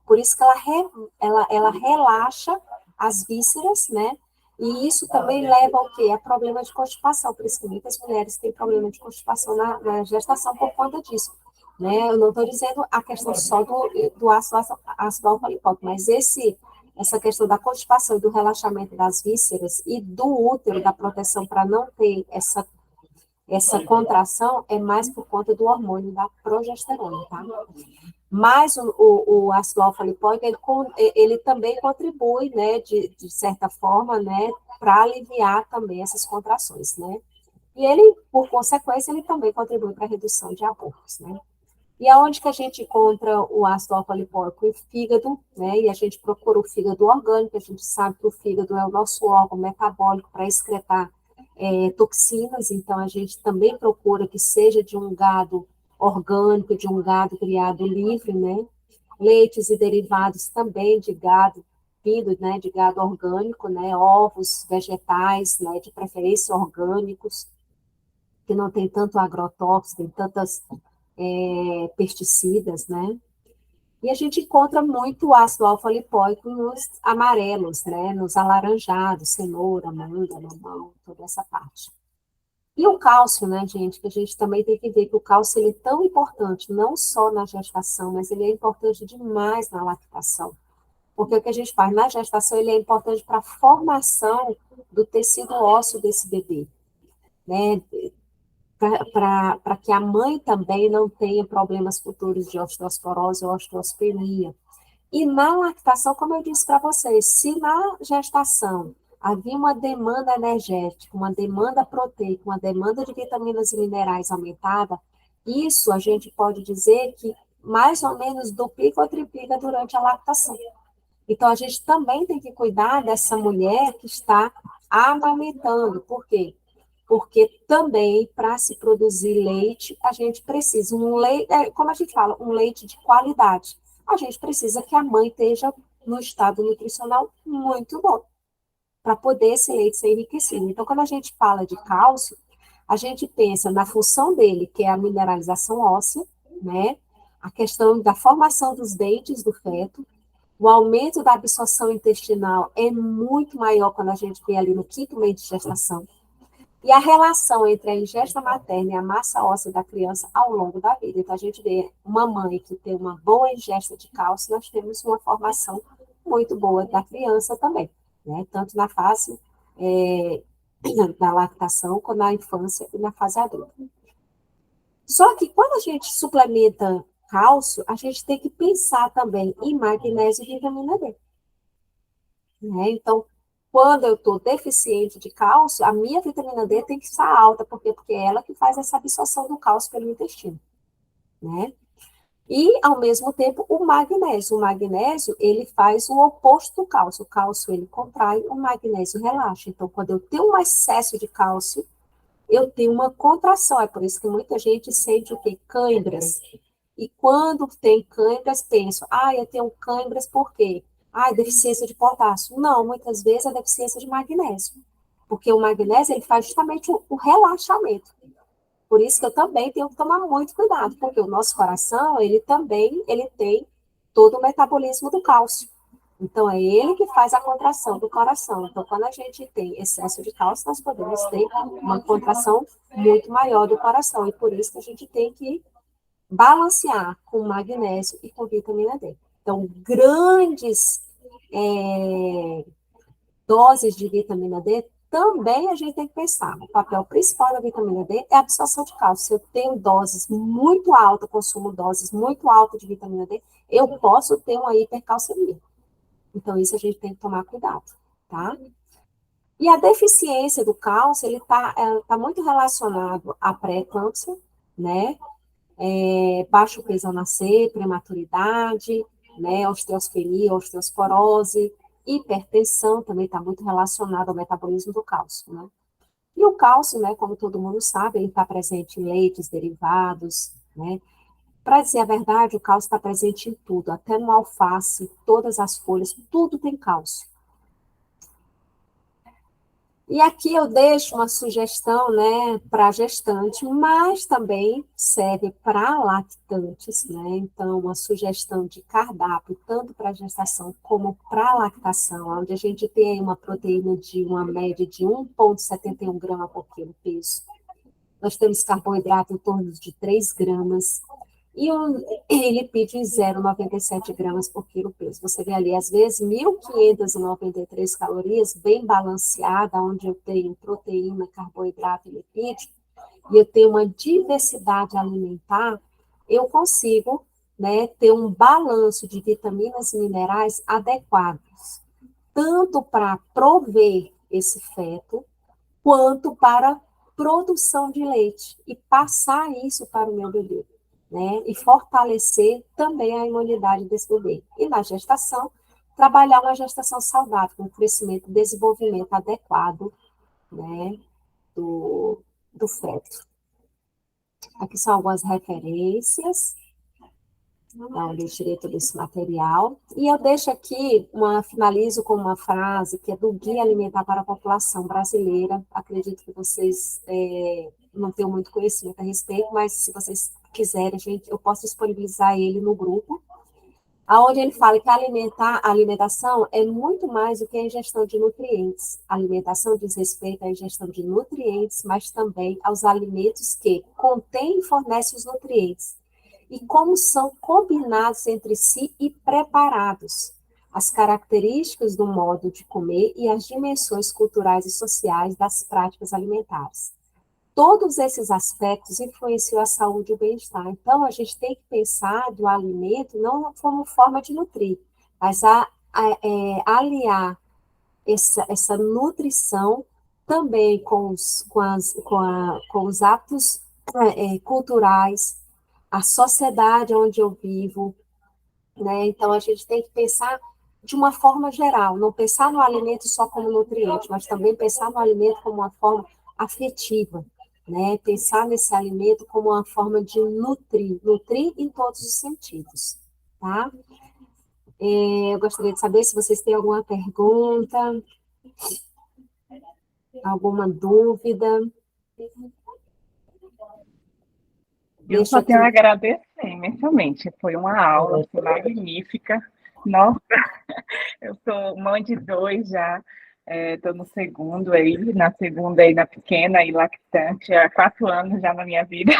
Por isso que ela relaxa as vísceras, né? E isso também leva ao quê? A problema de constipação. Por isso que muitas mulheres têm problema de constipação na gestação por conta disso. Né? Eu não estou dizendo a questão só do ácido alfa-lipoico, mas essa questão da constipação e do relaxamento das vísceras e do útero, da proteção para não ter essa contração é mais por conta do hormônio da progesterona, tá? Mas o ácido alfa-lipoico, ele também contribui, né, de certa forma, né, para aliviar também essas contrações, né? E ele, por consequência, ele também contribui para a redução de abortos, né? E aonde que a gente encontra o ácido alfa-lipoico? O fígado, né? E a gente procura o fígado orgânico, a gente sabe que o fígado é o nosso órgão metabólico para excretar toxinas, então a gente também procura que seja de um gado orgânico, de um gado criado livre, né? Leites e derivados também de gado vindo, né, de gado orgânico, né, ovos, vegetais, né, de preferência orgânicos, que não tem tanto agrotóxico, tem tantas pesticidas, né? E a gente encontra muito ácido alfa-lipoico nos amarelos, né? Nos alaranjados, cenoura, manga, mamão, toda essa parte. E o cálcio, né, gente? Que a gente também tem que ver que o cálcio ele é tão importante, não só na gestação, mas ele é importante demais na lactação. Porque o que a gente faz na gestação, ele é importante para a formação do tecido ósseo desse bebê, né? Para que a mãe também não tenha problemas futuros de osteosporose ou osteospenia. E na lactação, como eu disse para vocês, se na gestação havia uma demanda energética, uma demanda proteica, uma demanda de vitaminas e minerais aumentada, isso a gente pode dizer que mais ou menos duplica ou triplica durante a lactação. Então, a gente também tem que cuidar dessa mulher que está amamentando. Por quê? Porque também, para se produzir leite, a gente precisa um leite, como a gente fala, um leite de qualidade. A gente precisa que a mãe esteja no estado nutricional muito bom, para poder esse leite ser enriquecido. Então, quando a gente fala de cálcio, a gente pensa na função dele, que é a mineralização óssea, né? A questão da formação dos dentes do feto, o aumento da absorção intestinal é muito maior quando a gente vê ali no quinto mês de gestação. E a relação entre a ingesta materna e a massa óssea da criança ao longo da vida. Então, a gente vê uma mãe que tem uma boa ingesta de cálcio, nós temos uma formação muito boa da criança também, né? Tanto na fase da lactação, quanto na infância e na fase adulta. Só que quando a gente suplementa cálcio, a gente tem que pensar também em magnésio e vitamina D. Né? Então, quando eu estou deficiente de cálcio, a minha vitamina D tem que estar alta, por quê? Porque é ela que faz essa absorção do cálcio pelo intestino, né? E, ao mesmo tempo, o magnésio. O magnésio, ele faz o oposto do cálcio. O cálcio, ele contrai, o magnésio relaxa. Então, quando eu tenho um excesso de cálcio, eu tenho uma contração. É por isso que muita gente sente o quê? Câimbras. E quando tem câimbras, penso, eu tenho câimbras por quê? Deficiência de potássio. Não, muitas vezes é deficiência de magnésio. Porque o magnésio, ele faz justamente o relaxamento. Por isso que eu também tenho que tomar muito cuidado, porque o nosso coração, ele também, ele tem todo o metabolismo do cálcio. Então, é ele que faz a contração do coração. Então, quando a gente tem excesso de cálcio, nós podemos ter uma contração muito maior do coração. E por isso que a gente tem que balancear com magnésio e com vitamina D. Então, grandes doses de vitamina D, também a gente tem que pensar. O papel principal da vitamina D é a absorção de cálcio. Se eu tenho doses muito altas, consumo doses muito altas de vitamina D, eu posso ter uma hipercalcemia. Então, isso a gente tem que tomar cuidado, tá? E a deficiência do cálcio, ele tá muito relacionado à pré-eclâmpsia, né? Baixo peso ao nascer, prematuridade, né? Osteospenia, osteosporose, hipertensão também está muito relacionado ao metabolismo do cálcio, né? E o cálcio, né, como todo mundo sabe, ele está presente em leites, derivados, né? Para dizer a verdade, o cálcio está presente em tudo, até no alface, todas as folhas, tudo tem cálcio. E aqui eu deixo uma sugestão, né, para gestante, mas também serve para lactantes, né? Então, uma sugestão de cardápio, tanto para gestação como para lactação, onde a gente tem uma proteína de uma média de 1,71 grama por quilo peso. Nós temos carboidrato em torno de 3 gramas, e ele pede 0,97 gramas por quilo peso. Você vê ali, às vezes, 1.593 calorias, bem balanceada, onde eu tenho proteína, carboidrato e lipídio, e eu tenho uma diversidade alimentar, eu consigo, né, ter um balanço de vitaminas e minerais adequados, tanto para prover esse feto, quanto para produção de leite, e passar isso para o meu bebê, né? E fortalecer também a imunidade desse bebê. E na gestação, trabalhar uma gestação saudável, com crescimento e desenvolvimento adequado, né, do feto. Aqui são algumas referências, onde eu tirei todo esse material. E eu deixo aqui, finalizo com uma frase que é do Guia Alimentar para a População Brasileira. Acredito que vocês não tenham muito conhecimento a respeito, mas se vocês quiserem, eu posso disponibilizar ele no grupo, aonde ele fala que a alimentação é muito mais do que a ingestão de nutrientes. A alimentação diz respeito à ingestão de nutrientes, mas também aos alimentos que contêm e fornecem os nutrientes, e como são combinados entre si e preparados, as características do modo de comer e as dimensões culturais e sociais das práticas alimentares. Todos esses aspectos influenciam a saúde e o bem-estar. Então, a gente tem que pensar do alimento não como forma de nutrir, mas aliar essa nutrição também com os hábitos culturais, a sociedade onde eu vivo, né? Então, a gente tem que pensar de uma forma geral, não pensar no alimento só como nutriente, mas também pensar no alimento como uma forma afetiva, né? Pensar nesse alimento como uma forma de nutrir em todos os sentidos, tá? Eu gostaria de saber se vocês têm alguma pergunta, alguma dúvida. Eu só tenho a agradecer imensamente. Foi uma aula assim, magnífica. Nossa, eu sou mãe de 2 já. Estou no segundo aí, na segunda aí, na pequena e lactante, há 4 anos já na minha vida.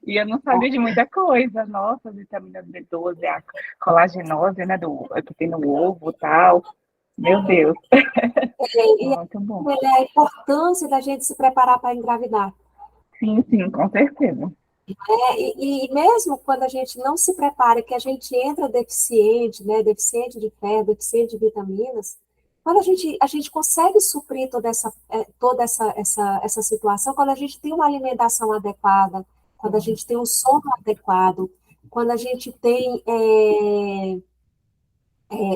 E eu não sabia de muita coisa. Nossa, vitamina B12, a colagenose, né, que tem no ovo e tal. Meu Deus. Muito bom. A importância da gente se preparar para engravidar. Sim, com certeza. E mesmo quando a gente não se prepara, que a gente entra deficiente, né, deficiente de ferro, deficiente de vitaminas, Quando a gente consegue suprir toda essa situação, quando a gente tem uma alimentação adequada, quando a gente tem um sono adequado, quando a gente tem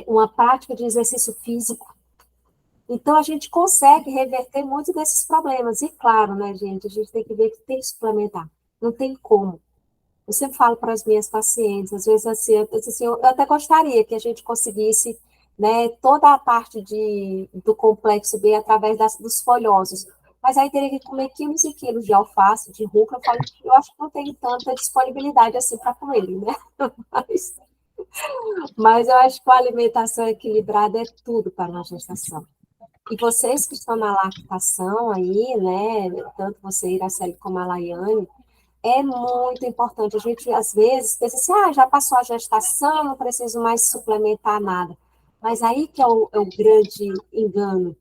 uma prática de exercício físico, então a gente consegue reverter muitos desses problemas. E claro, né, gente, a gente tem que ver que tem que suplementar. Não tem como. Eu sempre falo para as minhas pacientes, às vezes assim, eu até gostaria que a gente conseguisse, né, toda a parte do complexo B através dos folhosos, mas aí teria que comer quilos e quilos de alface, de rúcula, eu acho que não tem tanta disponibilidade assim para comer, né, mas eu acho que a alimentação equilibrada é tudo para uma gestação. E vocês que estão na lactação aí, né, tanto você, Iraceli, como a Laiane, é muito importante. A gente, às vezes, pensa assim, já passou a gestação, não preciso mais suplementar nada. Mas aí que é o grande engano.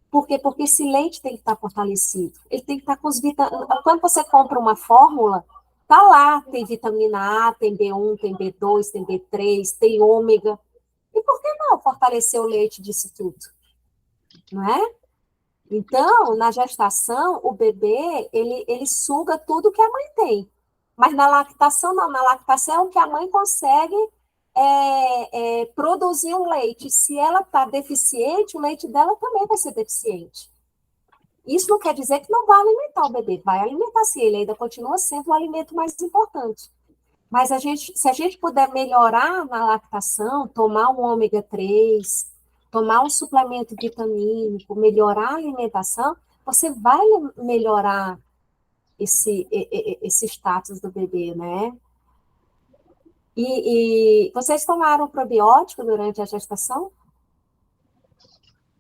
Por quê? Porque esse leite tem que estar fortalecido. Ele tem que estar com os vitaminas. Quando você compra uma fórmula, tá lá, tem vitamina A, tem B1, tem B2, tem B3, tem ômega. E por que não fortalecer o leite disso tudo? Não é? Então, na gestação, o bebê, ele suga tudo que a mãe tem. Mas na lactação, não. Na lactação é o que a mãe consegue produzir um leite. Se ela está deficiente, o leite dela também vai ser deficiente. Isso não quer dizer que não vai alimentar o bebê. Vai alimentar sim, ele ainda continua sendo o alimento mais importante. Mas se a gente puder melhorar na lactação, tomar um ômega 3, tomar um suplemento vitamínico, melhorar a alimentação, você vai melhorar esse status do bebê, né? E vocês tomaram probiótico durante a gestação?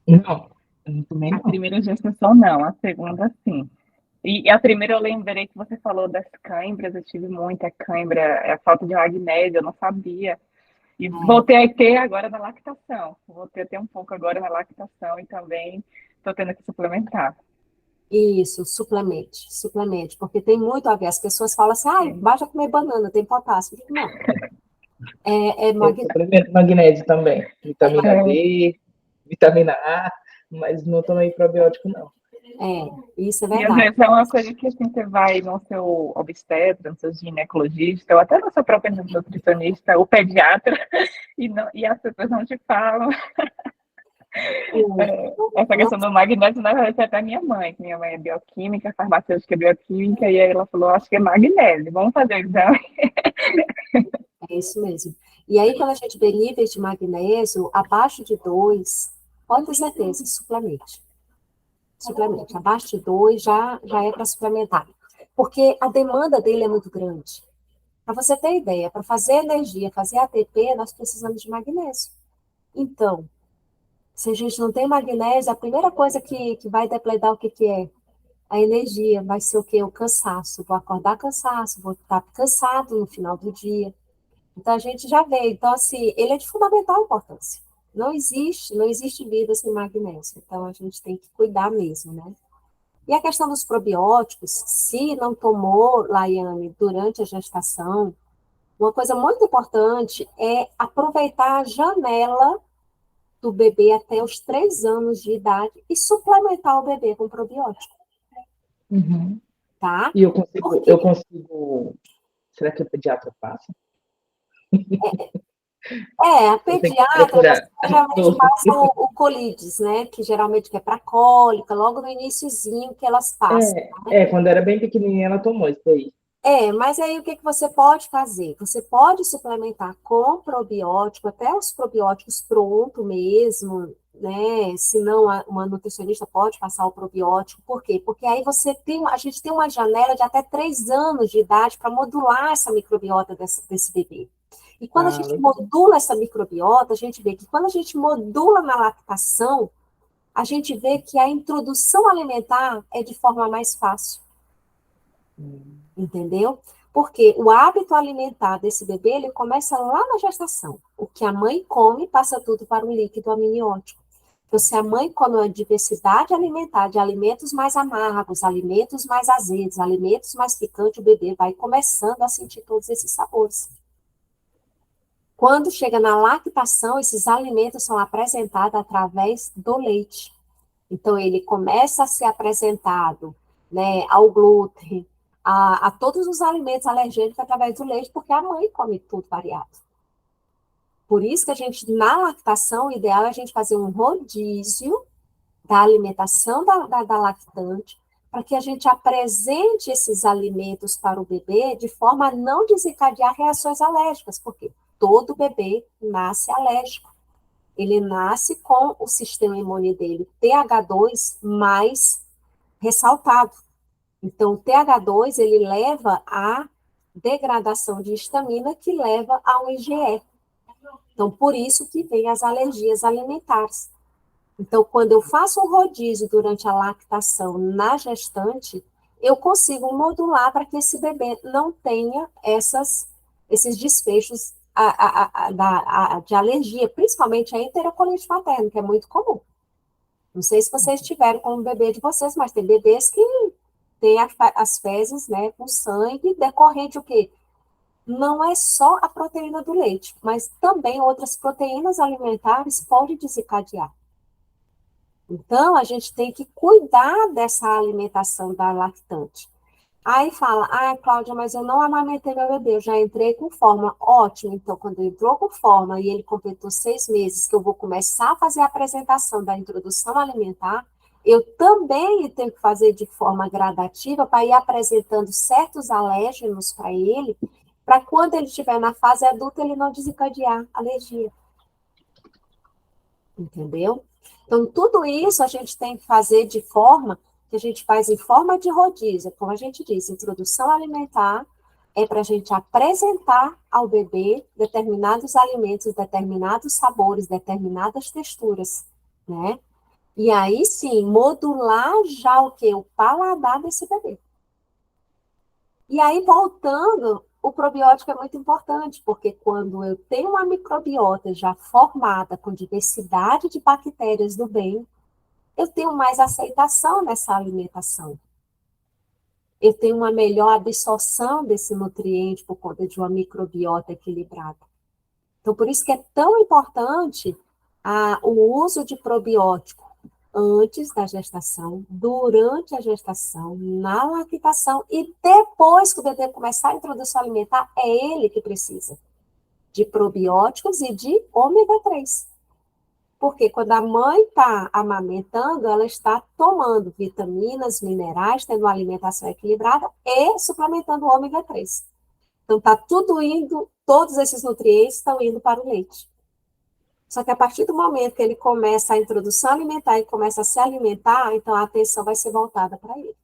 Não, eu não tomei não. A primeira gestação não, a segunda sim. E a primeira eu lembrei que você falou das câimbras, eu tive muita câimbra, a falta de magnésio, eu não sabia. E voltei a ter agora na lactação. Voltei a ter um pouco agora na lactação e também estou tendo que suplementar. Isso, suplemente, porque tem muito a ver. As pessoas falam assim, basta comer banana, tem potássio. Não. É magnésio. Suplemento magnésio também. Vitamina D, vitamina A, mas não tomei probiótico, não. Isso é verdade. E às verdade. vezes é uma coisa que assim, você vai no seu obstetra, no seu ginecologista, ou até no seu próprio nutricionista, ou pediatra, e as pessoas não te falam. Essa questão do magnésio, na verdade, é até minha mãe, que minha mãe é bioquímica, farmacêutica bioquímica, e aí ela falou, acho que é magnésio, vamos fazer o exame. É isso mesmo. E aí, quando a gente vê níveis de magnésio abaixo de 2, pode ter certeza, suplemente. Abaixo de 2 já é para suplementar. Porque a demanda dele é muito grande. Para você ter ideia, para fazer energia, fazer ATP, nós precisamos de magnésio. Então, se a gente não tem magnésio, a primeira coisa que vai depredar o que é? A energia. Vai ser o quê? O cansaço. Vou acordar cansaço, vou estar cansado no final do dia. Então, a gente já vê. Então, assim, ele é de fundamental importância. Não existe vida sem magnésio. Então, a gente tem que cuidar mesmo, né? E a questão dos probióticos, se não tomou, Laiane, durante a gestação, uma coisa muito importante é aproveitar a janela do bebê até os 3 anos de idade e suplementar o bebê com probiótico. Uhum. Tá? E eu consigo... Será que o pediatra passa? A pediatra geralmente passa o Colides, né? Que geralmente é para cólica, logo no iniciozinho que elas passam. Quando era bem pequenininha ela tomou isso aí. Mas aí o que você pode fazer? Você pode suplementar com probiótico, até os probióticos pronto mesmo, né? Se não, uma nutricionista pode passar o probiótico. Por quê? Porque aí a gente tem uma janela de até 3 anos de idade para modular essa microbiota desse bebê. E quando a gente modula essa microbiota, a gente vê que quando a gente modula na lactação, a gente vê que a introdução alimentar é de forma mais fácil. Entendeu? Porque o hábito alimentar desse bebê, ele começa lá na gestação. O que a mãe come passa tudo para o líquido amniótico. Então, se a mãe come uma diversidade alimentar de alimentos mais amargos, alimentos mais azedos, alimentos mais picantes, o bebê vai começando a sentir todos esses sabores. Quando chega na lactação, esses alimentos são apresentados através do leite. Então, ele começa a ser apresentado, né, ao glúten, a todos os alimentos alergênicos através do leite, porque a mãe come tudo variado. Por isso que a gente, na lactação, o ideal é a gente fazer um rodízio da alimentação da lactante, para que a gente apresente esses alimentos para o bebê de forma a não desencadear reações alérgicas, porque todo bebê nasce alérgico. Ele nasce com o sistema imune dele, TH2, mais ressaltado. Então, o TH2, ele leva à degradação de histamina, que leva ao IgE. Então, por isso que vem as alergias alimentares. Então, quando eu faço um rodízio durante a lactação na gestante, eu consigo modular para que esse bebê não tenha esses desfechos de alergia, principalmente a enterocolite materna, que é muito comum. Não sei se vocês tiveram com o bebê de vocês, mas tem bebês que têm as fezes, né, com sangue decorrente o quê? Não é só a proteína do leite, mas também outras proteínas alimentares podem desencadear. Então, a gente tem que cuidar dessa alimentação da lactante. Aí fala, Cláudia, mas eu não amamentei meu bebê, eu já entrei com forma. Ótimo, então, quando entrou com forma e ele completou 6 meses, que eu vou começar a fazer a apresentação da introdução alimentar, eu também tenho que fazer de forma gradativa para ir apresentando certos alérgenos para ele, para quando ele estiver na fase adulta, ele não desencadear alergia. Entendeu? Então, tudo isso a gente tem que fazer de forma que a gente faz em forma de rodízio. Como a gente diz, introdução alimentar é para a gente apresentar ao bebê determinados alimentos, determinados sabores, determinadas texturas, né? E aí, sim, modular já o quê? O paladar desse bebê. E aí, voltando, o probiótico é muito importante, porque quando eu tenho uma microbiota já formada, com diversidade de bactérias do bem, eu tenho mais aceitação nessa alimentação. Eu tenho uma melhor absorção desse nutriente por conta de uma microbiota equilibrada. Então, por isso que é tão importante o uso de probiótico antes da gestação, durante a gestação, na lactação e depois que o bebê começar a introdução alimentar, é ele que precisa de probióticos e de ômega 3. Porque quando a mãe está amamentando, ela está tomando vitaminas, minerais, tendo uma alimentação equilibrada e suplementando o ômega 3. Então, está tudo indo, todos esses nutrientes estão indo para o leite. Só que a partir do momento que ele começa a introdução alimentar e começa a se alimentar, então a atenção vai ser voltada para ele.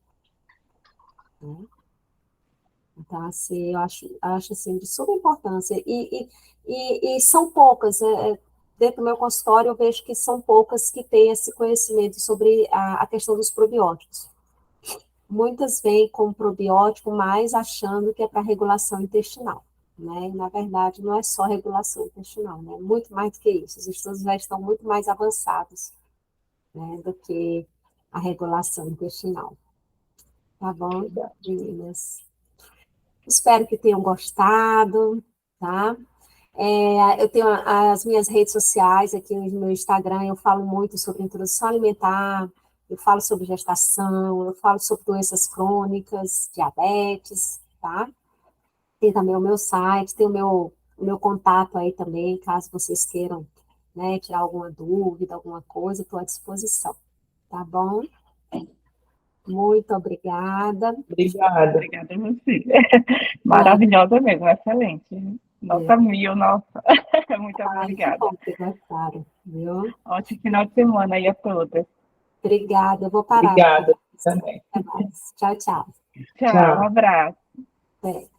Então, assim, eu acho assim, de suma importância. E são poucas, dentro do meu consultório eu vejo que são poucas que têm esse conhecimento sobre a questão dos probióticos. Muitas vêm com probiótico, mas achando que é para regulação intestinal. Né? Na verdade, não é só regulação intestinal, né? Muito mais do que isso. Os estudos já estão muito mais avançados, né, do que a regulação intestinal. Tá bom, meninas? Espero que tenham gostado, tá? Eu tenho as minhas redes sociais aqui no meu Instagram, eu falo muito sobre introdução alimentar, eu falo sobre gestação, eu falo sobre doenças crônicas, diabetes, tá? Tem também o meu site, tem o meu contato aí também, caso vocês queiram, né, tirar alguma dúvida, alguma coisa, estou à disposição, tá bom? Muito obrigada. Obrigada. Obrigada a você. Maravilhosa mesmo, excelente. Nota 1000, nossa. Muito obrigada. Que bom que gostaram, viu? Ótimo final de semana aí a todas. Obrigada, eu vou parar. Obrigada também. Até mais. Tchau, tchau. Tchau, um abraço. É.